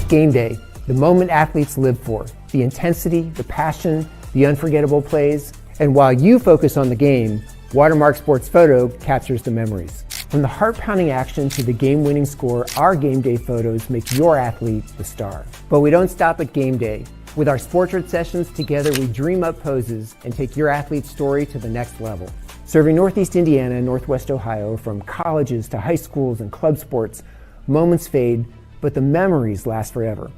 Game day, the moment athletes live for, the intensity, the passion, the unforgettable plays, and while you focus on the game, Watermark Sports Photo captures the memories. From the heart-pounding action to the game-winning score, our game day photos make your athlete the star. But we don't stop at game day. With our Sportrait sessions, together we dream up poses and take your athlete's story to the next level. Serving Northeast Indiana and Northwest Ohio, from colleges to high schools and club sports, moments fade, but the memories last forever.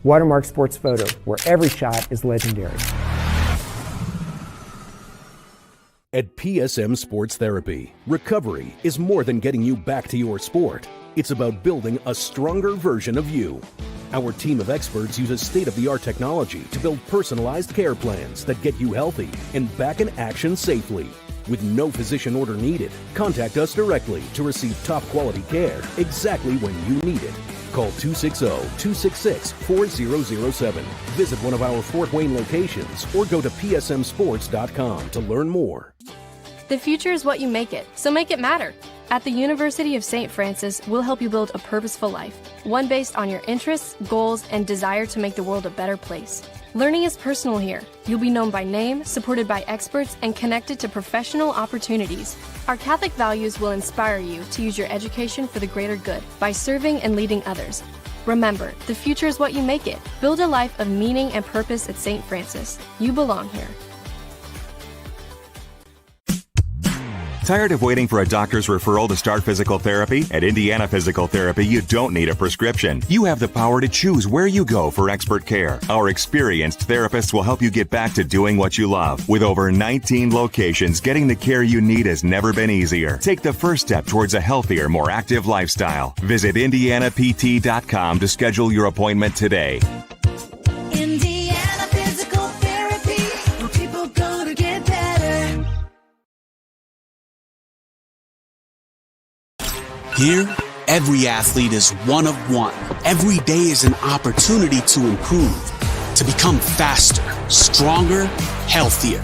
Watermark Sports Photo, where every shot is legendary. At PSM Sports Therapy, recovery is more than getting you back to your sport. It's about building a stronger version of you. Our team of experts uses state-of-the-art technology to build personalized care plans that get you healthy and back in action safely. With no physician order needed, contact us directly to receive top-quality care exactly when you need it. Call 260-266-4007. Visit one of our Fort Wayne locations or go to psmsports.com to learn more. The future is what you make it, so make it matter. At the University of St. Francis, we'll help you build a purposeful life, one based on your interests, goals, and desire to make the world a better place. Learning is personal here. You'll be known by name, supported by experts, and connected to professional opportunities. Our Catholic values will inspire you to use your education for the greater good by serving and leading others. Remember, the future is what you make it. Build a life of meaning and purpose at St. Francis. You belong here. Tired of waiting for a doctor's referral to start physical therapy? At Indiana Physical Therapy, you don't need a prescription. You have the power to choose where you go for expert care. Our experienced therapists will help you get back to doing what you love. With over 19 locations, getting the care you need has never been easier. Take the first step towards a healthier, more active lifestyle. Visit IndianaPT.com to schedule your appointment today. Indiana Physical Therapy, where people go to get better. Here, every athlete is one of one. Every day is an opportunity to improve, to become faster, stronger, healthier.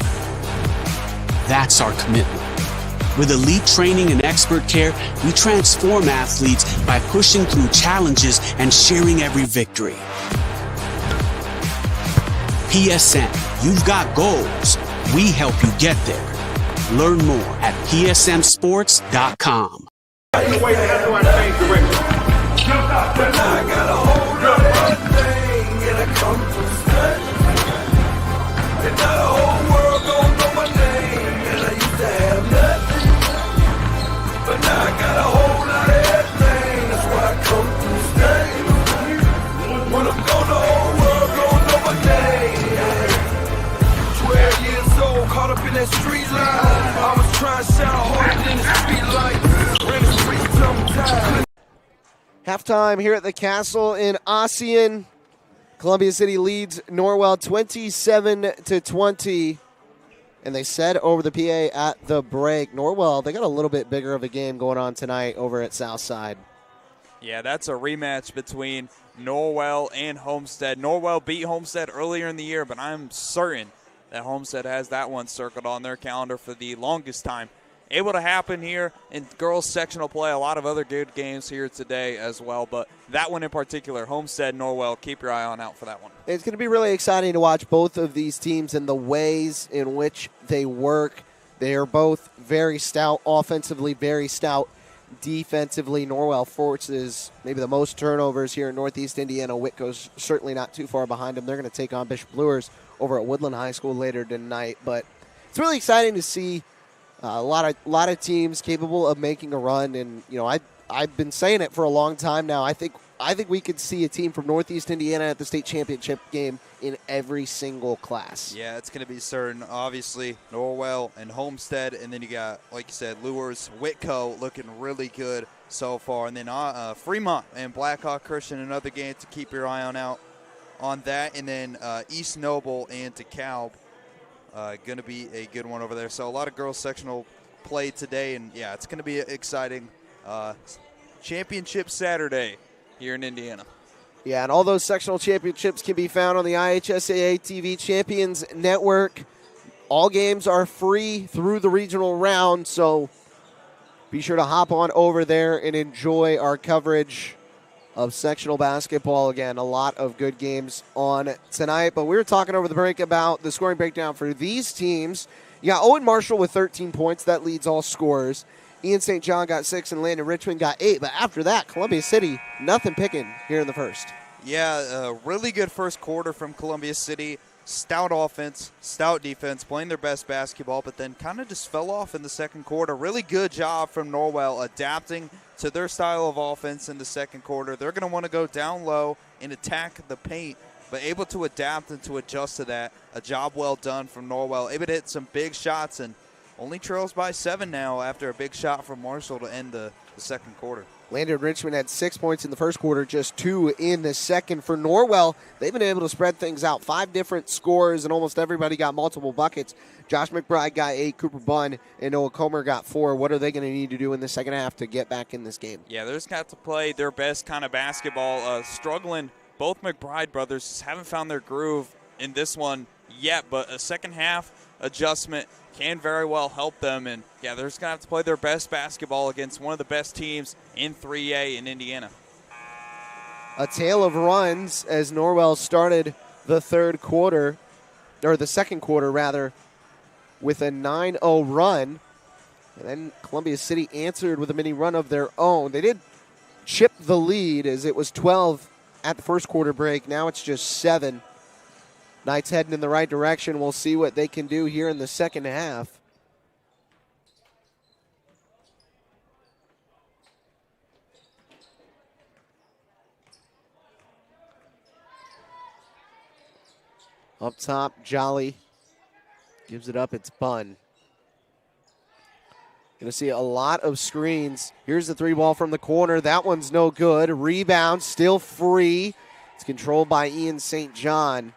That's our commitment. With elite training and expert care, we transform athletes by pushing through challenges and sharing every victory. PSN, you've got goals. We help you get there. Learn more at psmsports.com. Halftime here at the Castle in Ossian. Columbia City leads Norwell 27-20. And they said over the PA at the break, Norwell, they got a little bit bigger of a game going on tonight over at Southside. Yeah, that's a rematch between Norwell and Homestead. Norwell beat Homestead earlier in the year, but I'm certain that Homestead has that one circled on their calendar for the longest time. Able to happen here in girls sectional play. A lot of other good games here today as well, but that one in particular, Homestead, Norwell, keep your eye on out for that one. It's going to be really exciting to watch both of these teams and the ways in which they work. They are both very stout, offensively very stout, defensively. Norwell forces maybe the most turnovers here in Northeast Indiana. Whitco's certainly not too far behind them. They're going to take on Bishop Luers over at Woodland High School later tonight. But it's really exciting to see a lot of teams capable of making a run. And I've been saying it for a long time now. I think we could see a team from Northeast Indiana at the state championship game in every single class. Yeah, it's going to be certain. Obviously, Norwell and Homestead, and then you got, like you said, Luers, Whitco looking really good so far. And then Fremont and Blackhawk Christian, another game to keep your eye on that. And then East Noble and DeKalb, going to be a good one over there. So a lot of girls sectional play today, and yeah, it's going to be exciting. Championship Saturday here in Indiana. Yeah, and all those sectional championships can be found on the IHSAA TV Champions Network. All games are free through the regional round, so be sure to hop on over there and enjoy our coverage of sectional basketball. Again, a lot of good games on tonight, but we were talking over the break about the scoring breakdown for these teams. You got Owen Marshall with 13 points. That leads all scorers. Ian St. John got 6 and Landon Richmond got 8. But after that, Columbia City, nothing picking here in the first. Yeah, really good first quarter from Columbia City. Stout offense, stout defense, playing their best basketball, but then kind of just fell off in the second quarter. Really good job from Norwell adapting to their style of offense in the second quarter. They're going to want to go down low and attack the paint, but able to adapt and to adjust to that. A job well done from Norwell. Able to hit some big shots and only trails by 7 now after a big shot from Marshall to end the second quarter. Landon Richmond had 6 points in the first quarter, just 2 in the second. For Norwell, they've been able to spread things out. 5 different scores, and almost everybody got multiple buckets. Josh McBride got 8, Cooper Bunn and Noah Comer got 4. What are they going to need to do in the second half to get back in this game? Yeah, they're just got to play their best kind of basketball. Struggling, both McBride brothers just haven't found their groove in this one yet, but a second half adjustment can very well help them. And, yeah, they're just going to have to play their best basketball against one of the best teams in 3A in Indiana. A tale of runs as Norwell started the third quarter, or the second quarter, rather, with a 9-0 run. And then Columbia City answered with a mini run of their own. They did chip the lead as it was 12 at the first quarter break. Now it's just 7. Knights heading in the right direction. We'll see what they can do here in the second half. Up top, Jolly gives it up. It's Bunn. Going to see a lot of screens. Here's the 3 ball from the corner. That one's no good. Rebound, still free. It's controlled by Ian St. John.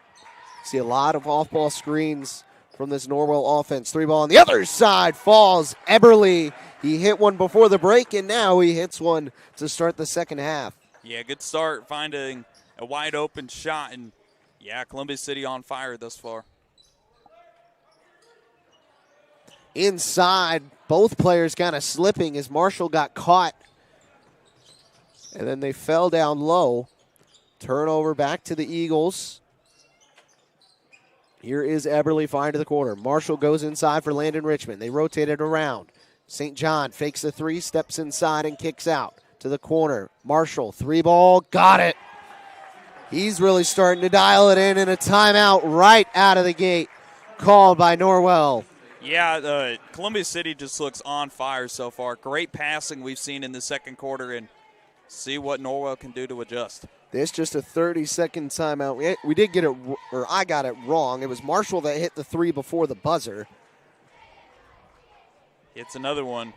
See a lot of off-ball screens from this Norwell offense. 3 ball on the other side falls. Eberly, he hit one before the break, and now he hits one to start the second half. Yeah, good start finding a wide open shot, and yeah, Columbia City on fire thus far. Inside, both players kind of slipping as Marshall got caught, and then they fell down low. Turnover back to the Eagles. Here is Eberly firing to the corner. Marshall goes inside for Landon Richmond. They rotate it around. St. John fakes the 3, steps inside and kicks out to the corner. Marshall, 3 ball, got it. He's really starting to dial it in, and a timeout right out of the gate called by Norwell. Yeah, Columbia City just looks on fire so far. Great passing we've seen in the second quarter, and see what Norwell can do to adjust. This just a 30-second timeout. We did get it, or I got it wrong. It was Marshall that hit the 3 before the buzzer. It's another one.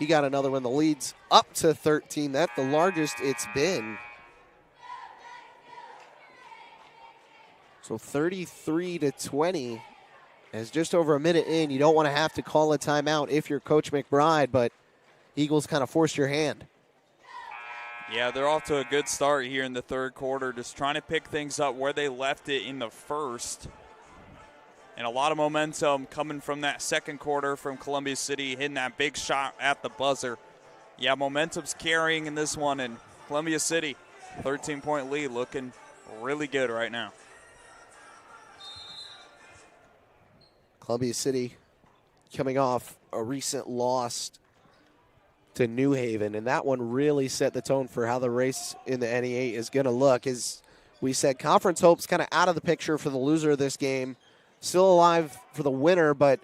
He got another one. The lead's up to 13. That's the largest it's been. So 33-20. As just over a minute in, you don't want to have to call a timeout if you're Coach McBride, but Eagles kind of forced your hand. Yeah, they're off to a good start here in the third quarter, just trying to pick things up where they left it in the first. And a lot of momentum coming from that second quarter from Columbia City, hitting that big shot at the buzzer. Yeah, momentum's carrying in this one, and Columbia City, 13-point lead, looking really good right now. Columbia City coming off a recent loss to New Haven, and that one really set the tone for how the race in the NE8 is going to look. As we said, conference hopes kind of out of the picture for the loser of this game. Still alive for the winner, but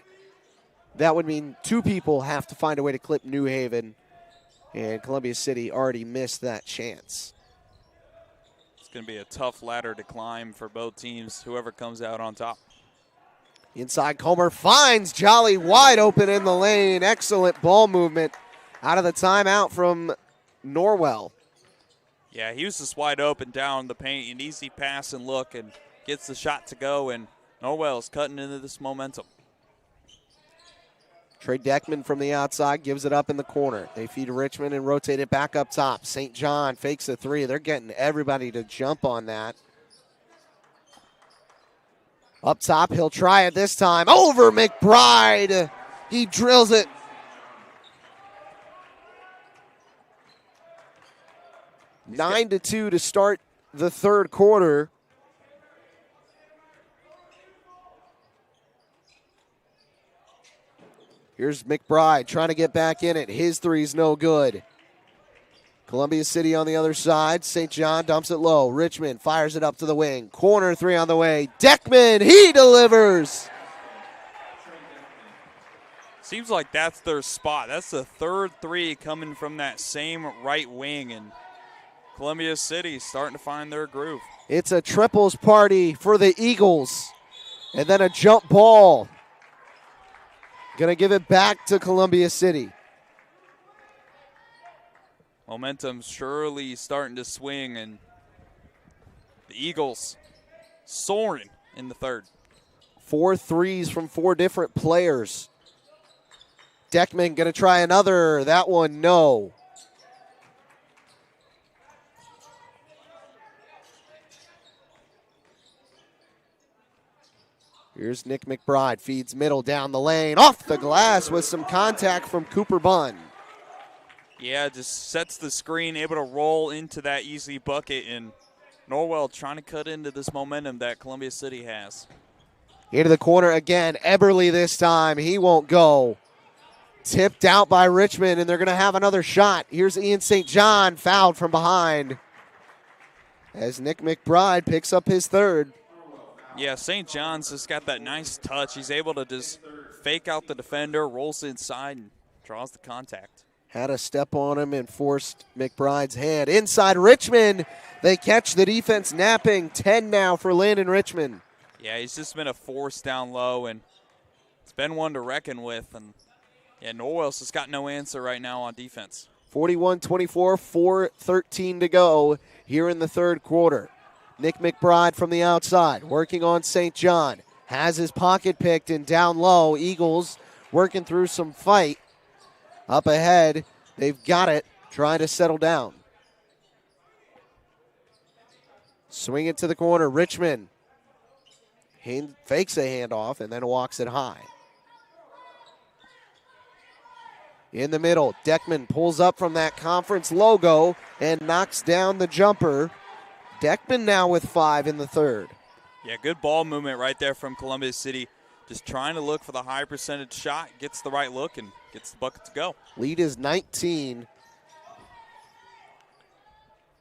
that would mean two people have to find a way to clip New Haven, and Columbia City already missed that chance. It's going to be a tough ladder to climb for both teams, whoever comes out on top. Inside, Comer finds Jolly wide open in the lane. Excellent ball movement out of the timeout from Norwell. Yeah, he was just wide open down the paint, an easy pass and look, and gets the shot to go, and Norwell's cutting into this momentum. Trey Deckman from the outside gives it up in the corner. They feed Richmond and rotate it back up top. St. John fakes a three. They're getting everybody to jump on that. Up top, he'll try it this time. Over McBride. He drills it. He's 9-2 to start the third quarter. Here's McBride trying to get back in it. His three's no good. Columbia City on the other side. St. John dumps it low. Richmond fires it up to the wing. Corner three on the way. Deckman, he delivers. Seems like that's their spot. That's the third three coming from that same right wing, and Columbia City starting to find their groove. It's a triples party for the Eagles. And then a jump ball. Gonna give it back to Columbia City. Momentum surely starting to swing, and the Eagles soaring in the third. 4 threes from 4 different players. Deckman going to try another. That one, no. Here's Nick McBride. Feeds middle down the lane. Off the glass with some contact from Cooper Bunn. Yeah, just sets the screen, able to roll into that easy bucket, and Norwell trying to cut into this momentum that Columbia City has. Into the corner again. Eberly this time. He won't go. Tipped out by Richmond, and they're going to have another shot. Here's Ian St. John, fouled from behind, as Nick McBride picks up his third. Yeah, St. John's just got that nice touch. He's able to just fake out the defender, rolls inside, and draws the contact. Had a step on him and forced McBride's hand. Inside Richmond, they catch the defense napping. 10 now for Landon Richmond. Yeah, he's just been a force down low, and it's been one to reckon with. And yeah, Norwell's just got no answer right now on defense. 41-24, 4:13 to go here in the third quarter. Nick McBride from the outside, working on St. John. Has his pocket picked and down low. Eagles working through some fight. Up ahead, they've got it, trying to settle down. Swing it to the corner, Richmond. Fakes a handoff and then walks it high. In the middle, Deckman pulls up from that conference logo and knocks down the jumper. Deckman now with 5 in the third. Yeah, good ball movement right there from Columbia City. Just trying to look for the high percentage shot, gets the right look, and gets the bucket to go. Lead is 19.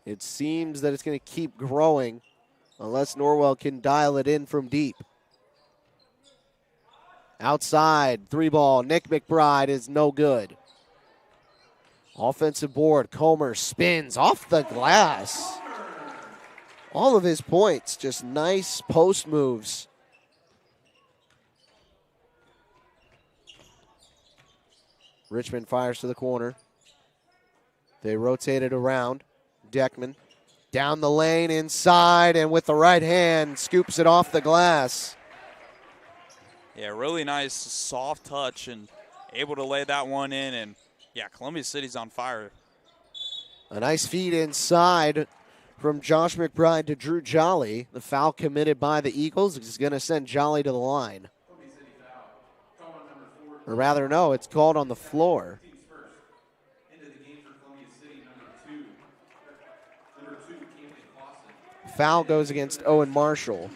It seems that it's going to keep growing unless Norwell can dial it in from deep. Outside, 3-ball, Nick McBride is no good. Offensive board, Comer spins off the glass. All of his points, just nice post moves. Richmond fires to the corner. They rotate it around. Deckman down the lane, inside, and with the right hand, scoops it off the glass. Yeah, really nice soft touch and able to lay that one in. And, yeah, Columbia City's on fire. A nice feed inside from Josh McBride to Drew Jolly. The foul committed by the Eagles is going to send Jolly to the line. Or rather, no, it's called on the floor. Foul goes against Owen Marshall.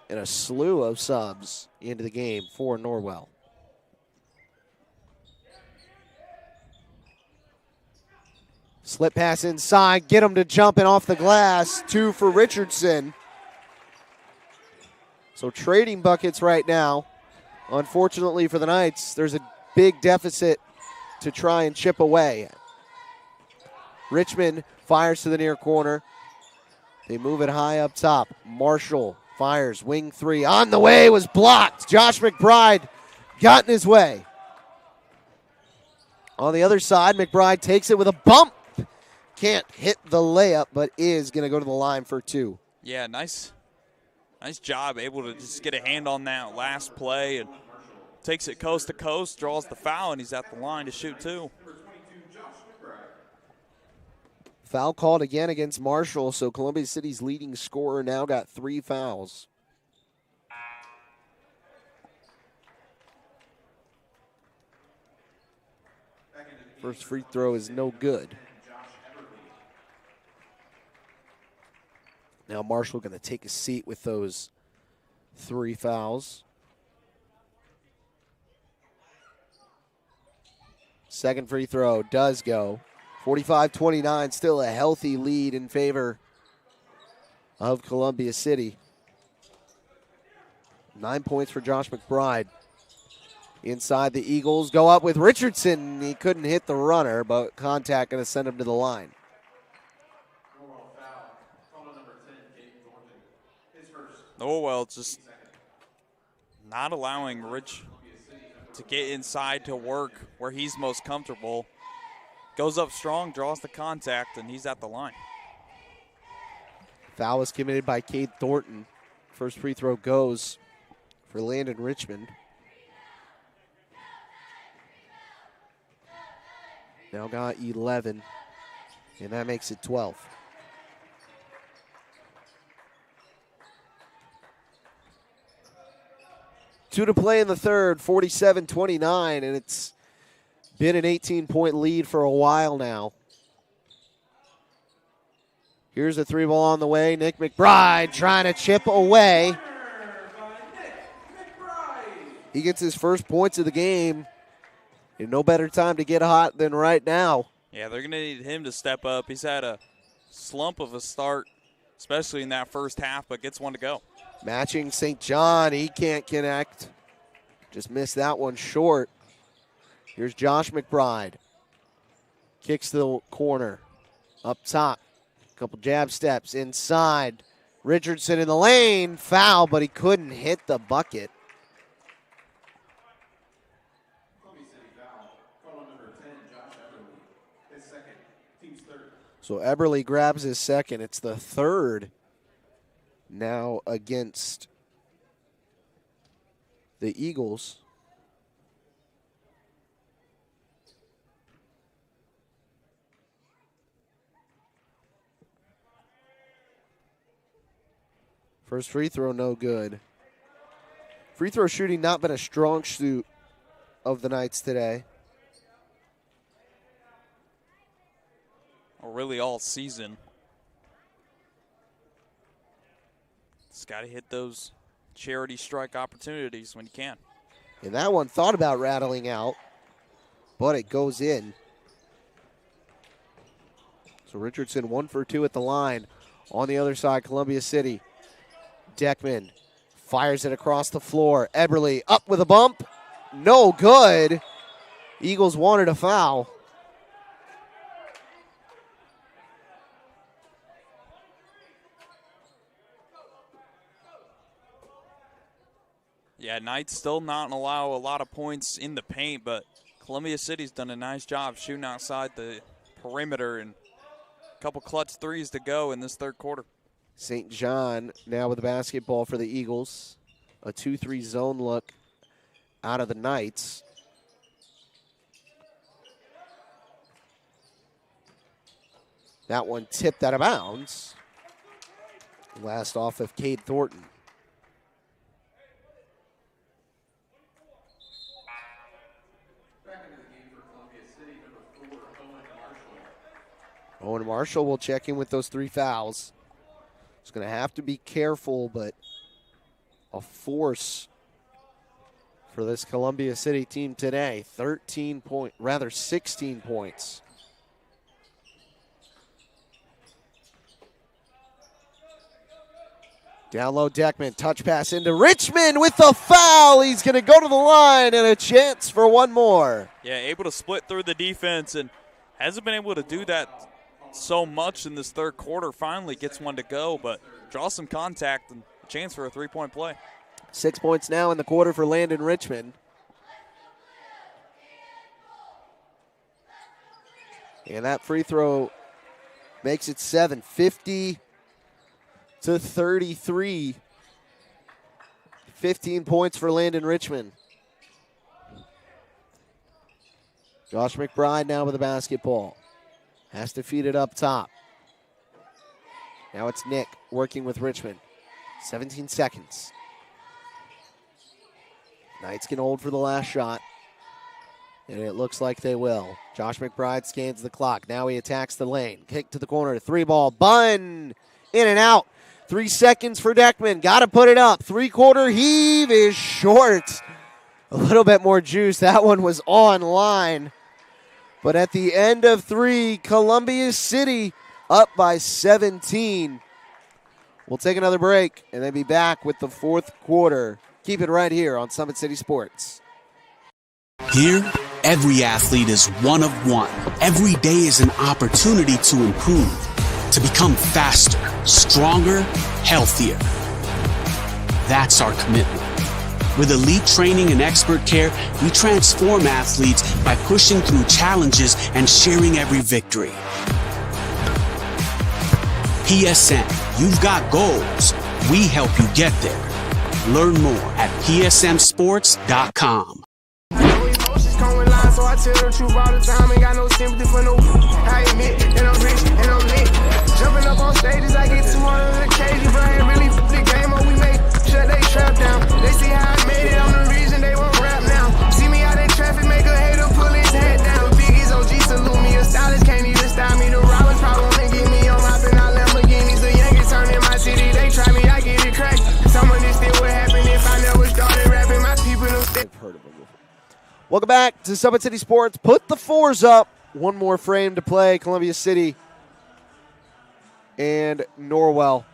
And a slew of subs into the game for Norwell. Slip pass inside, get him to jumping off the glass. 2 for Richardson. So trading buckets right now. Unfortunately for the Knights, there's a big deficit to try and chip away. Richmond fires to the near corner. They move it high up top. Marshall fires, wing 3. On the way, was blocked. Josh McBride got in his way. On the other side, McBride takes it with a bump. Can't hit the layup, but is going to go to the line for 2. Yeah, nice job, able to just get a hand on that last play and takes it coast to coast, draws the foul, and he's at the line to shoot 2. Foul called again against Marshall, so Columbia City's leading scorer now got 3 fouls. First free throw is no good. Now Marshall going to take a seat with those 3 fouls. Second free throw does go. 45-29, still a healthy lead in favor of Columbia City. 9 points for Josh McBride. Inside, the Eagles go up with Richardson. He couldn't hit the runner, but contact going to send him to the line. Norwell just not allowing Rich to get inside to work where he's most comfortable. Goes up strong, draws the contact, and he's at the line. Foul was committed by Cade Thornton. First free throw goes for Landon Richmond. Now got 11, and that makes it 12. Two to play in the third, 47-29, and it's been an 18-point lead for a while now. Here's a 3-ball on the way. Nick McBride trying to chip away. He gets his first points of the game. And no better time to get hot than right now. Yeah, they're going to need him to step up. He's had a slump of a start, especially in that first half, but gets one to go. Matching St. John, he can't connect. Just missed that one short. Here's Josh McBride. Kicks the corner. Up top. Couple jab steps inside. Richardson in the lane. Foul, but he couldn't hit the bucket. So Eberle grabs his second. It's the third now against the Eagles. First free throw, no good. Free throw shooting not been a strong suit of the Knights today. Or really all season. Just got to hit those charity strike opportunities when you can. And that one thought about rattling out, but it goes in. So Richardson 1 for 2 at the line. On the other side, Columbia City. Deckman fires it across the floor. Eberle up with a bump. No good. Eagles wanted a foul. Yeah, Knights still not allow a lot of points in the paint, but Columbia City's done a nice job shooting outside the perimeter and a couple clutch threes to go in this third quarter. St. John now with the basketball for the Eagles. A 2-3 zone look out of the Knights. That one tipped out of bounds. Last off of Cade Thornton. Owen Marshall will check in with those 3 fouls. He's going to have to be careful, but a force for this Columbia City team today. 16 points. Down low, Deckman, touch pass into Richmond with the foul. He's going to go to the line and a chance for one more. Yeah, able to split through the defense and hasn't been able to do that so much in this third quarter. Finally gets one to go, but draw some contact and a chance for a three-point play. 6 points now in the quarter for Landon Richmond. And that free throw makes it 7, 50-33. 15 points for Landon Richmond. Josh McBride now with the basketball. Has to feed it up top. Now it's Nick working with Richmond. 17 seconds. Knights can hold for the last shot. And it looks like they will. Josh McBride scans the clock. Now he attacks the lane. Kick to the corner. Three ball. Bun. In and out. 3 seconds for Deckman. Got to put it up. Three-quarter heave is short. A little bit more juice. That one was online. But at the end of 3, Columbia City up by 17. We'll take another break and then be back with the fourth quarter. Keep it right here on Summit City Sports. Here, every athlete is one of one. Every day is an opportunity to improve, to become faster, stronger, healthier. That's our commitment. With elite training and expert care, we transform athletes by pushing through challenges and sharing every victory. PSN, you've got goals. We help you get there. Learn more at psmsports.com. So I tell the truth all the time, ain't got no sympathy for no. I admit that I'm rich and I'm lit. Jumping up on stages, I get 200 occasions, but I ain't really the game up we made. Shut they trap down. They see how I made it, I'm the reason they won't rap now. See me out in traffic, make a hater pull his head down. Biggie's OG salute me, a stylist can't even style me. The robbers probably wanna get me, I'm hopping out Lamborghinis. The youngest turn in my city, they try me, I get it cracked. Some of this still would happen if I never started rapping. My people don't stay. Welcome back to Summit City Sports. Put the fours up. One more frame to play. Columbia City and Norwell.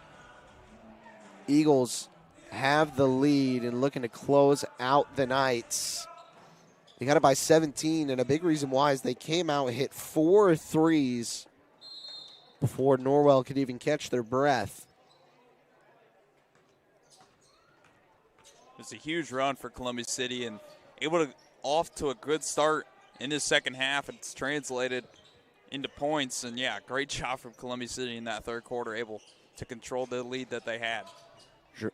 Eagles have the lead and looking to close out the Knights. They got it by 17, and a big reason why is they came out and hit 4 threes before Norwell could even catch their breath. It's a huge run for Columbia City and able to off to a good start in this second half. It's translated into points, and yeah, great job from Columbia City in that third quarter, able to control the lead that they had.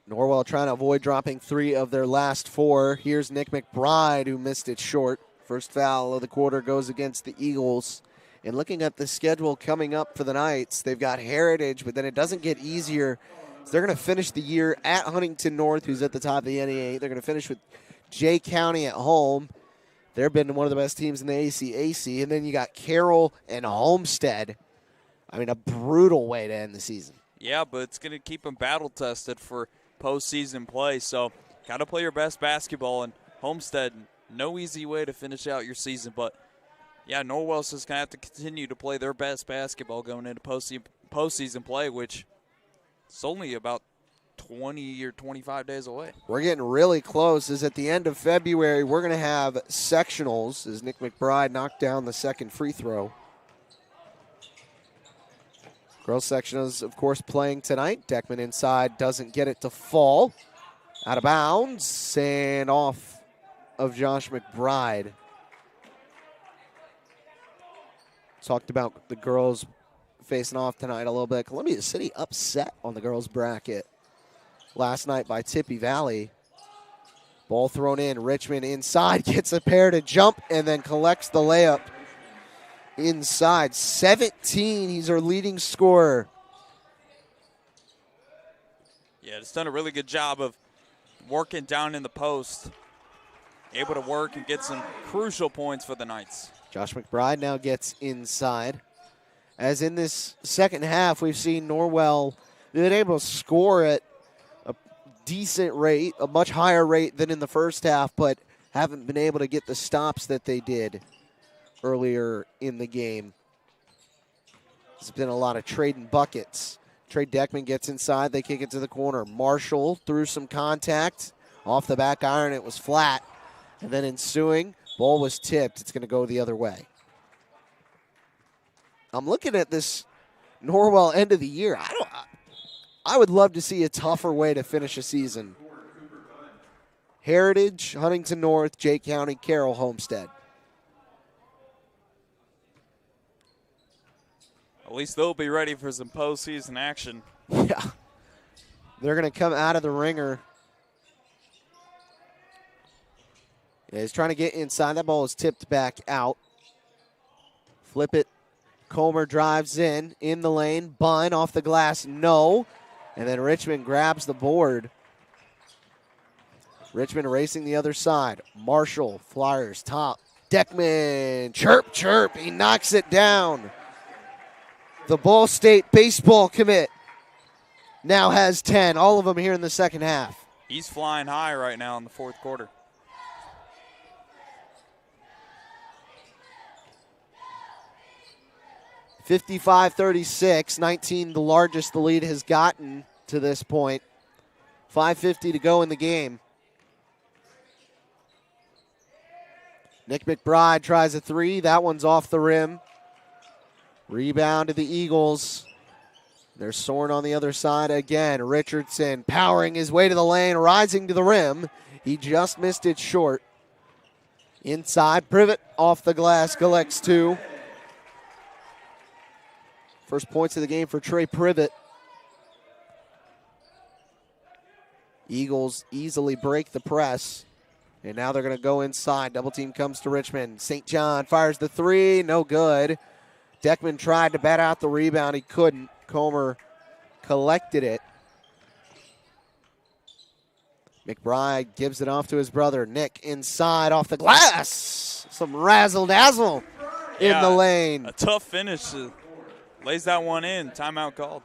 Norwell trying to avoid dropping 3 of their last 4. Here's Nick McBride, who missed it short. First foul of the quarter goes against the Eagles. And looking at the schedule coming up for the Knights, they've got Heritage, but then it doesn't get easier. So they're going to finish the year at Huntington North, who's at the top of the NEA. They're going to finish with Jay County at home. They've been one of the best teams in the ACAC. And then you got Carroll and Homestead. I mean, a brutal way to end the season. Yeah, but it's going to keep them battle-tested for postseason play. So got to play your best basketball. And Homestead, no easy way to finish out your season. But, yeah, Norwell's just going to have to continue to play their best basketball going into postseason play, which is only about 20 or 25 days away. We're getting really close. As at the end of February, we're going to have sectionals as Nick McBride knocked down the second free throw. Girls sectionals, of course, playing tonight. Deckman inside, doesn't get it to fall. Out of bounds and off of Josh McBride. Talked about the girls facing off tonight a little bit. Columbia City upset on the girls bracket last night by Tippy Valley. Ball thrown in. Richmond inside, gets a pair to jump, and then collects the layup inside. 17, he's our leading scorer. Yeah, it's done a really good job of working down in the post. Able to work and get some crucial points for the Knights. Josh McBride now gets inside. As in this second half, we've seen Norwell been able to score at a decent rate, a much higher rate than in the first half, but haven't been able to get the stops that they did earlier in the game. There's been a lot of trading buckets. Trey Deckman gets inside. They kick it to the corner. Marshall through some contact. Off the back iron, it was flat. And then ensuing, ball was tipped. It's going to go the other way. I'm looking at this Norwell end of the year. I would love to see a tougher way to finish a season. Heritage, Huntington North, Jay County, Carroll, Homestead. At least they'll be ready for some postseason action. Yeah. They're going to come out of the ringer. Yeah, he's trying to get inside. That ball is tipped back out. Flip it. Comer drives in the lane. Bun off the glass, no. And then Richmond grabs the board. Richmond racing the other side. Marshall, Flyers, top. Deckman, chirp, chirp. He knocks it down. The Ball State baseball commit now has 10. All of them here in the second half. He's flying high right now in the fourth quarter. (55-36), 19 the largest the lead has gotten to this point. 5:50 to go in the game. Nick McBride tries a three. That one's off the rim. Rebound to the Eagles. They're soaring on the other side again. Richardson powering his way to the lane, rising to the rim. He just missed it short. Inside, Privet off the glass, collects two. First points of the game for Trey Privet. Eagles easily break the press. And now they're going to go inside. Double team comes to Richmond. St. John fires the three. No good. Deckman tried to bat out the rebound. He couldn't. Comer collected it. McBride gives it off to his brother. Nick inside off the glass. Some razzle-dazzle in the lane. A tough finish. Lays that one in. Timeout called.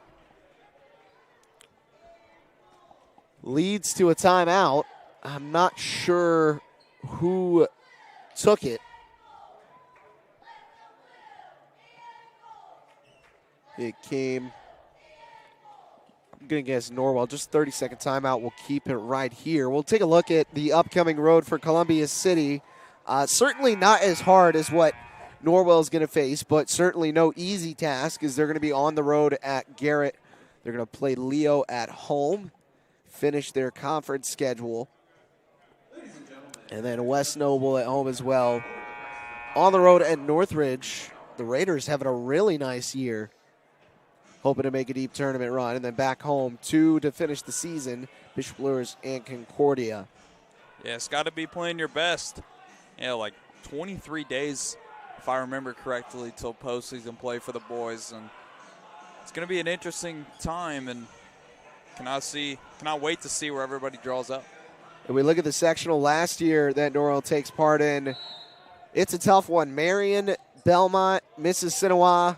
Leads to a timeout. I'm not sure who took it. It came, I'm going to guess Norwell. Just 30-second timeout. We'll keep it right here. We'll take a look at the upcoming road for Columbia City. Certainly not as hard as what Norwell is going to face, but certainly no easy task as they're going to be on the road at Garrett. They're going to play Leo at home, finish their conference schedule. And then West Noble at home as well. On the road at Northridge, the Raiders having a really nice year. Hoping to make a deep tournament run. And then back home, two to finish the season, Bishop Luers and Concordia. Yeah, it's got to be playing your best. Yeah, like 23 days, if I remember correctly, till postseason play for the boys. And it's going to be an interesting time, and cannot wait to see where everybody draws up. And we look at the sectional last year that Norwell takes part in. It's a tough one. Marion, Belmont, Mississinawa,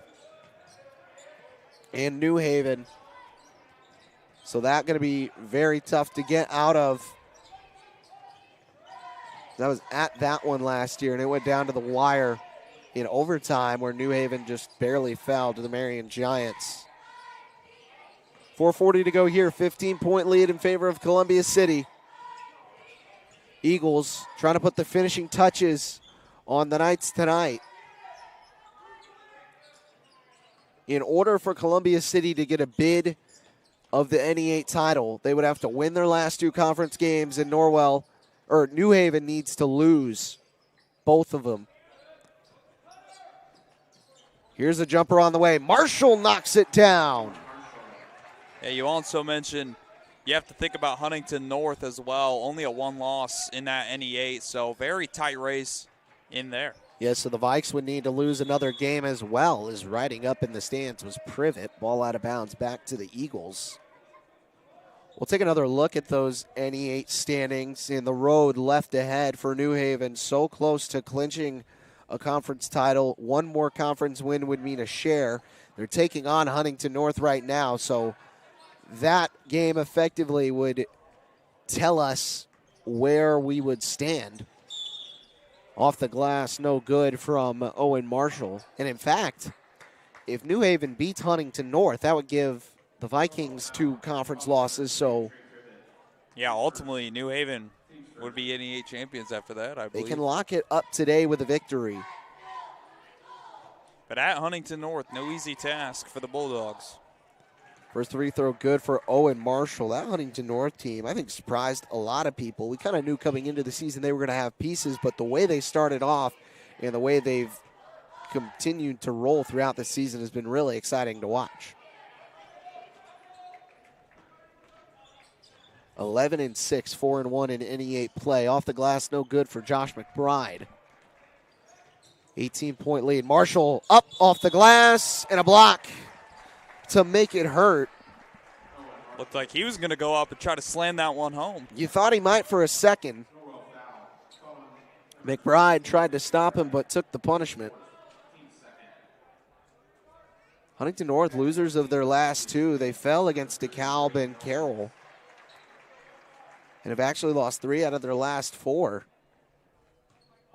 and New Haven. So that's going to be very tough to get out of. I was at that one last year, and it went down to the wire in overtime where New Haven just barely fell to the Marion Giants. 4:40 to go here. 15-point lead in favor of Columbia City. Eagles trying to put the finishing touches on the Knights tonight. In order for Columbia City to get a bid of the NE8 title, they would have to win their last two conference games, and New Haven needs to lose both of them. Here's a jumper on the way. Marshall knocks it down. Yeah, you also mentioned you have to think about Huntington North as well. Only a one loss in that NE8, so very tight race in there. Yeah, so the Vikes would need to lose another game as well, as riding up in the stands was Privet. Ball out of bounds back to the Eagles. We'll take another look at those NE8 standings. In the road left ahead for New Haven, so close to clinching a conference title. One more conference win would mean a share. They're taking on Huntington North right now, so that game effectively would tell us where we would stand. Off the glass, no good from Owen Marshall. And in fact, if New Haven beats Huntington North, that would give the Vikings 2 conference losses. So Yeah, ultimately, New Haven would be NE8 champions after that, I they believe. can lock it up today with a victory. But at Huntington North, no easy task for the Bulldogs. First free throw good for Owen Marshall. That Huntington North team, I think, surprised a lot of people. We kind of knew coming into the season they were going to have pieces, but the way they started off and the way they've continued to roll throughout the season has been really exciting to watch. 11-6, 4-1 in NE8 play. Off the glass, no good for Josh McBride. 18-point lead. Marshall up off the glass and a block to make it hurt. Looked like he was going to go up and try to slam that one home. You thought he might for a second. McBride tried to stop him but took the punishment. Huntington North, losers of their last 2. They fell against DeKalb and Carroll and have actually lost 3 out of their last 4.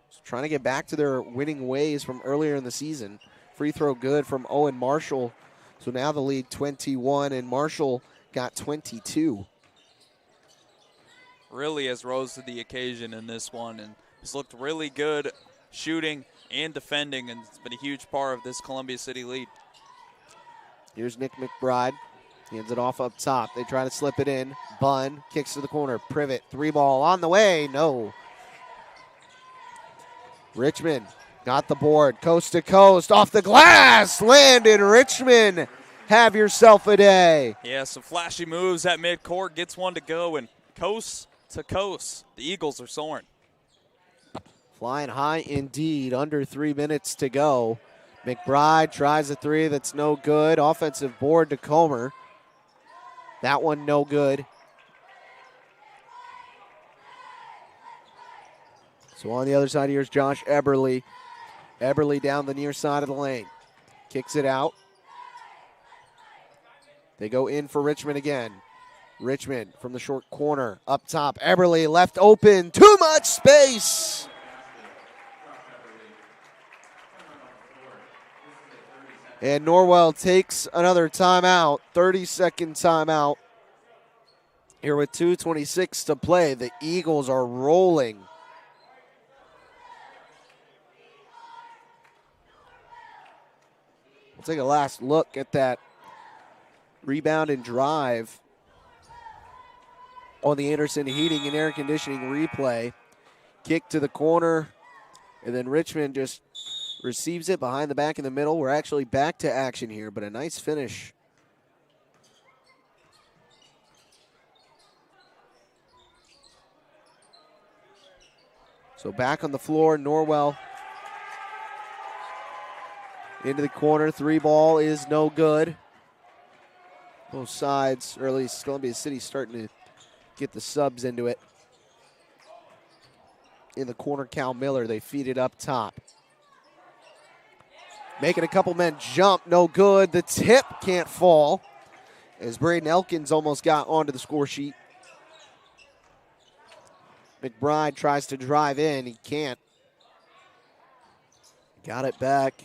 So trying to get back to their winning ways from earlier in the season. Free throw good from Owen Marshall. So now the lead 21, and Marshall got 22. Really has rose to the occasion in this one and has looked really good shooting and defending, and it's been a huge part of this Columbia City lead. Here's Nick McBride. He hands it off up top. They try to slip it in. Bunn kicks to the corner. Privet, 3-ball on the way. No. Richmond got the board. Coast to coast. Off the glass. Landon Richmond. Have yourself a day. Yeah, some flashy moves at midcourt. Gets one to go, and coast to coast, the Eagles are soaring. Flying high indeed. Under 3 minutes to go. McBride tries a 3 that's no good. Offensive board to Comer. That one no good. So on the other side, here's Josh Eberly. Eberly down the near side of the lane. Kicks it out. They go in for Richmond again. Richmond from the short corner. Up top, Eberly left open. Too much space. And Norwell takes another timeout, 30-second timeout. Here with 2:26 to play, the Eagles are rolling. We'll take a last look at that rebound and drive on the Anderson Heating and Air Conditioning replay. Kick to the corner, and then Richmond just receives it behind the back in the middle. We're actually back to action here, but a nice finish. So back on the floor, Norwell into the corner. 3-ball is no good. Both sides, or at least Columbia City starting to get the subs into it. In the corner, Cal Miller, they feed it up top. Making a couple men jump, no good. The tip can't fall as Braden Elkins almost got onto the score sheet. McBride tries to drive in. He can't. Got it back.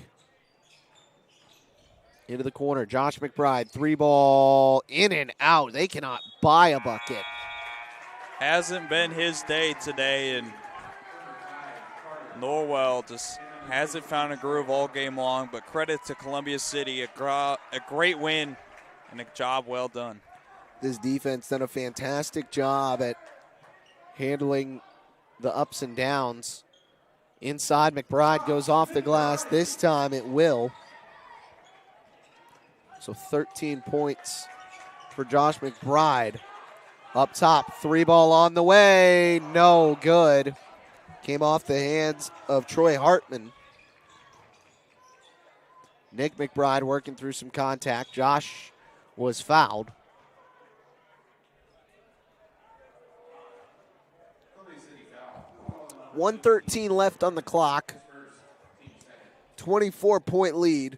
Into the corner. Josh McBride, 3-ball in and out. They cannot buy a bucket. Hasn't been his day today, and Norwell just hasn't found a groove all game long, but credit to Columbia City, a great win and a job well done. This defense done a fantastic job at handling the ups and downs. Inside, McBride goes off the glass. This time it will. So 13 points for Josh McBride. Up top, 3-ball on the way. No good. Came off the hands of Troy Hartman. Nick McBride working through some contact. Josh was fouled. .113 left on the clock. 24-point lead.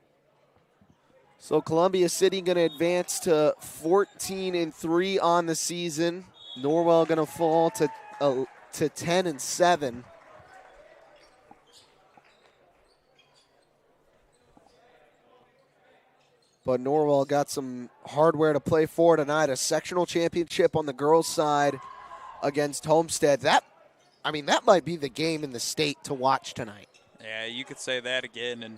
So Columbia City going to advance to 14-3 on the season. Norwell going to fall to 10-7. But Norwell got some hardware to play for tonight. A sectional championship on the girls' side against Homestead. That might be the game in the state to watch tonight. Yeah, you could say that again. And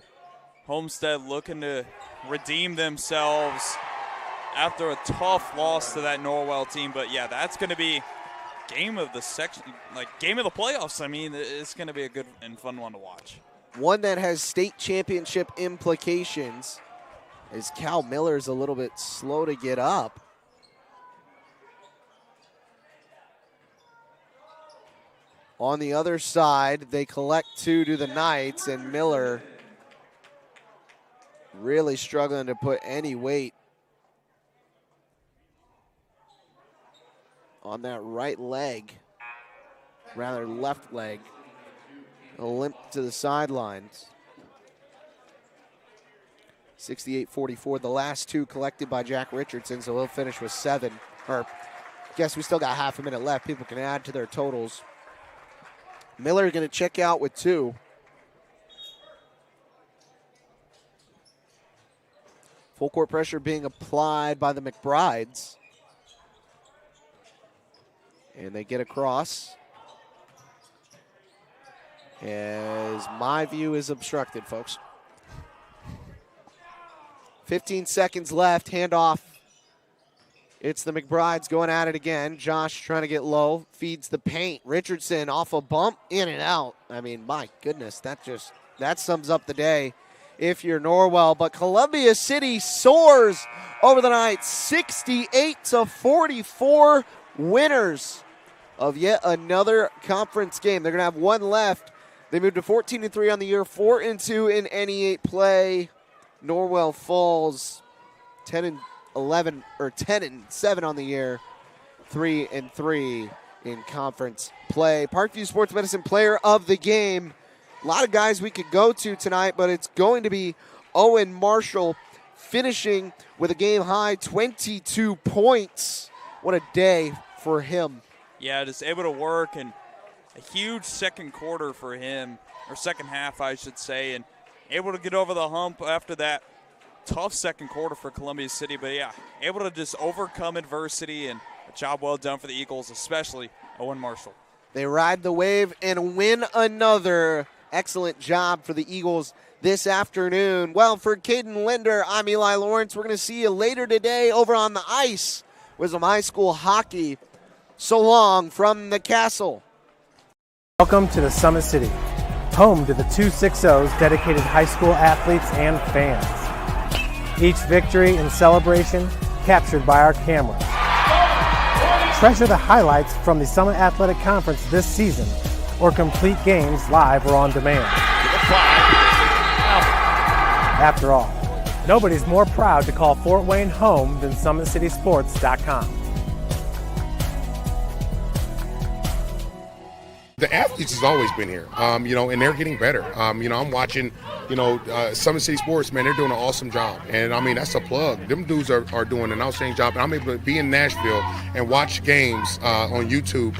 Homestead looking to redeem themselves after a tough loss to that Norwell team. But yeah, that's going to be game of the game of the playoffs. I mean, it's going to be a good and fun one to watch. One that has state championship implications, as Cal Miller's a little bit slow to get up. On the other side, they collect 2 to the Knights, and Miller really struggling to put any weight on that right leg, rather left leg. A limp to the sidelines. 68-44, the last 2 collected by Jack Richardson, so he'll finish with 7. Or, guess we still got half a minute left. People can add to their totals. Miller going to check out with 2. Full court pressure being applied by the McBrides. And they get across. As my view is obstructed, folks. 15 seconds left, handoff. It's the McBrides going at it again. Josh trying to get low, feeds the paint. Richardson off a bump, in and out. I mean, my goodness, that sums up the day if you're Norwell. But Columbia City soars over the night, 68-44, winners of yet another conference game. They're going to have one left. They moved to 14-3 on the year, 4-2 in NE8 play. Norwell falls 10-7 on the year, 3-3 in conference play. Parkview Sports Medicine Player of the Game. A lot of guys we could go to tonight, but it's going to be Owen Marshall finishing with a game high 22 points. What a day for him. Yeah, just able to work, and a huge second quarter for him, or second half, I should say, and able to get over the hump after that tough second quarter for Columbia City. But yeah, able to just overcome adversity, and a job well done for the Eagles, especially Owen Marshall. They ride the wave and win another. Excellent job for the Eagles this afternoon. Well, for Caden Linder, I'm Eli Lawrence. We're going to see you later today over on the ice with some high school hockey. So long from the Castle. Welcome to the Summit City, home to the 260s dedicated high school athletes and fans. Each victory and celebration captured by our camera. Treasure the highlights from the Summit Athletic Conference this season, or complete games live or on demand. After all, nobody's more proud to call Fort Wayne home than SummitCitySports.com. The athletes has always been here, and they're getting better. I'm watching, Summit City Sports, man, they're doing an awesome job. And, I mean, that's a plug. Them dudes are doing an outstanding job. And I'm able to be in Nashville and watch games on YouTube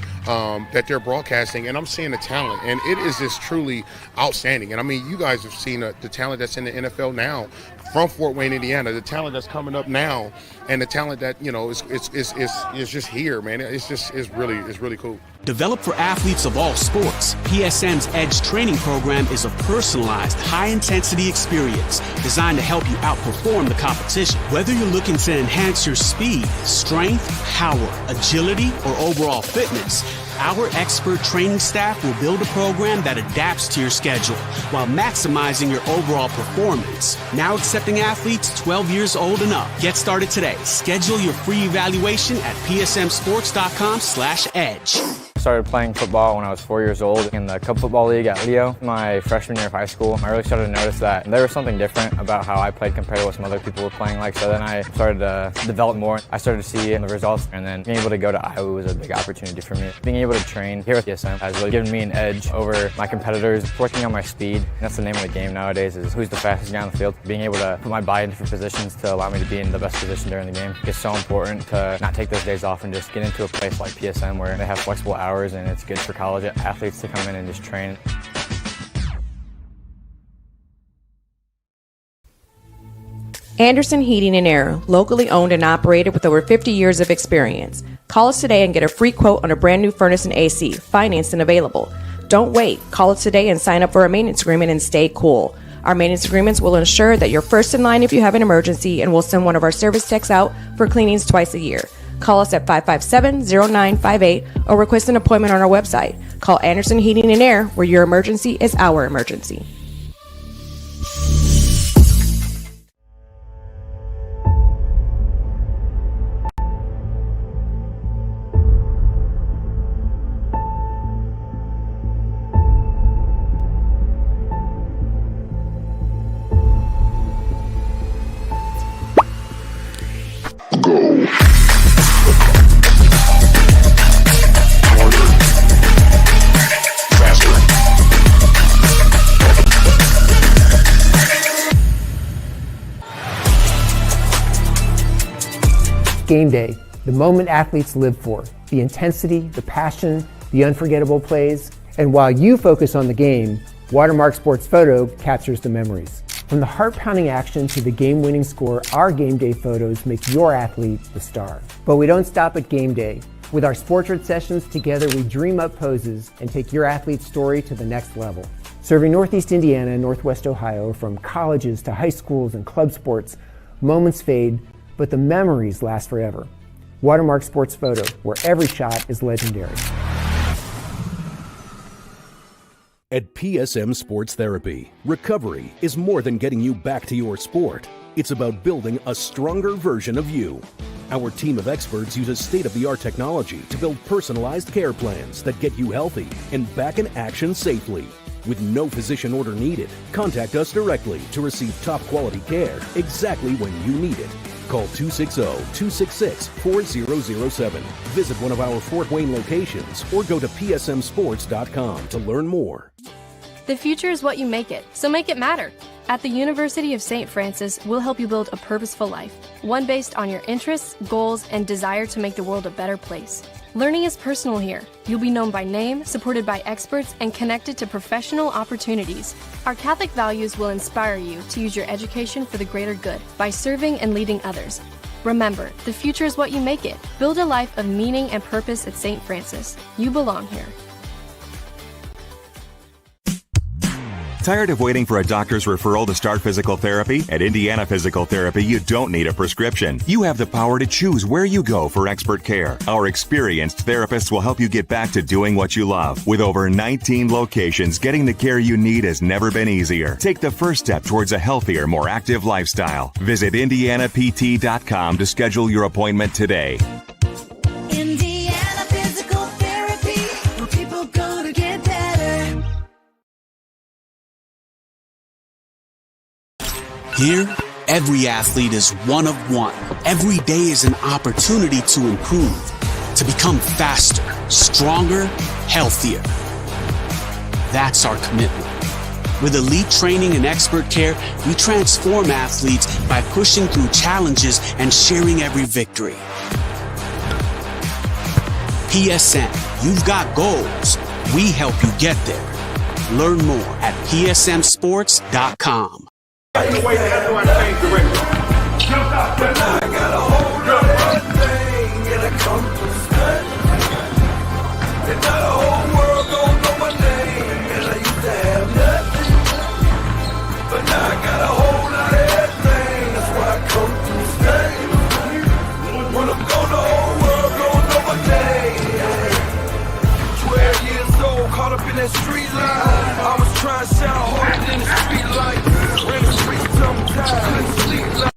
that they're broadcasting, and I'm seeing the talent. And it is just truly outstanding. And, I mean, you guys have seen the talent that's in the NFL now from Fort Wayne, Indiana, the talent that's coming up now, and the talent that, is just here, man. It's really cool. Developed for athletes of all sports, PSM's Edge training program is a personalized, high-intensity experience designed to help you outperform the competition. Whether you're looking to enhance your speed, strength, power, agility, or overall fitness, our expert training staff will build a program that adapts to your schedule while maximizing your overall performance. Now accepting athletes 12 years old and up. Get started today. Schedule your free evaluation at psmsports.com/edge. Started playing football when I was 4 years old in the Cup Football League at Leo. My freshman year of high school, I really started to notice that there was something different about how I played compared to what some other people were playing like. So then I started to develop more. I started to see the results, and then being able to go to Iowa was a big opportunity for me. Being able to train here with PSM has really given me an edge over my competitors. Working on my speed, that's the name of the game nowadays, is who's the fastest guy on the field. Being able to put my body in different positions to allow me to be in the best position during the game. It's so important to not take those days off and just get into a place like PSM where they have flexible hours, and it's good for college athletes to come in and just train. Anderson Heating and Air, locally owned and operated with over 50 years of experience. Call us today and get a free quote on a brand new furnace and AC, financed and available. Don't wait. Call us today and sign up for a maintenance agreement and stay cool. Our maintenance agreements will ensure that you're first in line if you have an emergency, and we'll send one of our service techs out for cleanings twice a year. Call us at 557-0958 or request an appointment on our website. Call Anderson Heating and Air, where your emergency is our emergency. Game day, the moment athletes live for, the intensity, the passion, the unforgettable plays. And while you focus on the game, Watermark Sports Photo captures the memories. From the heart-pounding action to the game-winning score, our game day photos make your athlete the star. But we don't stop at game day. With our Sportrait sessions, together we dream up poses and take your athlete's story to the next level. Serving Northeast Indiana and Northwest Ohio, from colleges to high schools and club sports, moments fade, but the memories last forever. Watermark Sports Photo, where every shot is legendary. At PSM Sports Therapy, recovery is more than getting you back to your sport. It's about building a stronger version of you. Our team of experts uses state-of-the-art technology to build personalized care plans that get you healthy and back in action safely. With no physician order needed, contact us directly to receive top-quality care exactly when you need it. Call 260-266-4007. Visit one of our Fort Wayne locations or go to psmsports.com to learn more. The future is what you make it, so make it matter. At the University of St. Francis, we'll help you build a purposeful life, one based on your interests, goals, and desire to make the world a better place. Learning is personal here. You'll be known by name, supported by experts, and connected to professional opportunities. Our Catholic values will inspire you to use your education for the greater good by serving and leading others. Remember, the future is what you make it. Build a life of meaning and purpose at St. Francis. You belong here. Tired of waiting for a doctor's referral to start physical therapy? At Indiana Physical Therapy, you don't need a prescription. You have the power to choose where you go for expert care. Our experienced therapists will help you get back to doing what you love. With over 19 locations, getting the care you need has never been easier. Take the first step towards a healthier, more active lifestyle. Visit IndianaPT.com to schedule your appointment today. Indiana Physical Therapy, where people go to get better. Here, every athlete is one of one. Every day is an opportunity to improve, to become faster, stronger, healthier. That's our commitment. With elite training and expert care, we transform athletes by pushing through challenges and sharing every victory. PSN, you've got goals. We help you get there. Learn more at psmsports.com. I got a hold of everything and I come to stay. And now the whole world don't know my name. And I used to have nothing, but now I got a whole lot of everything. That's why I come to stay. When I'm gone, the whole world don't know my name. 12 years old, caught up in that street life. I was trying to sound harder than the street light. Ran the streets sometimes, couldn't sleep like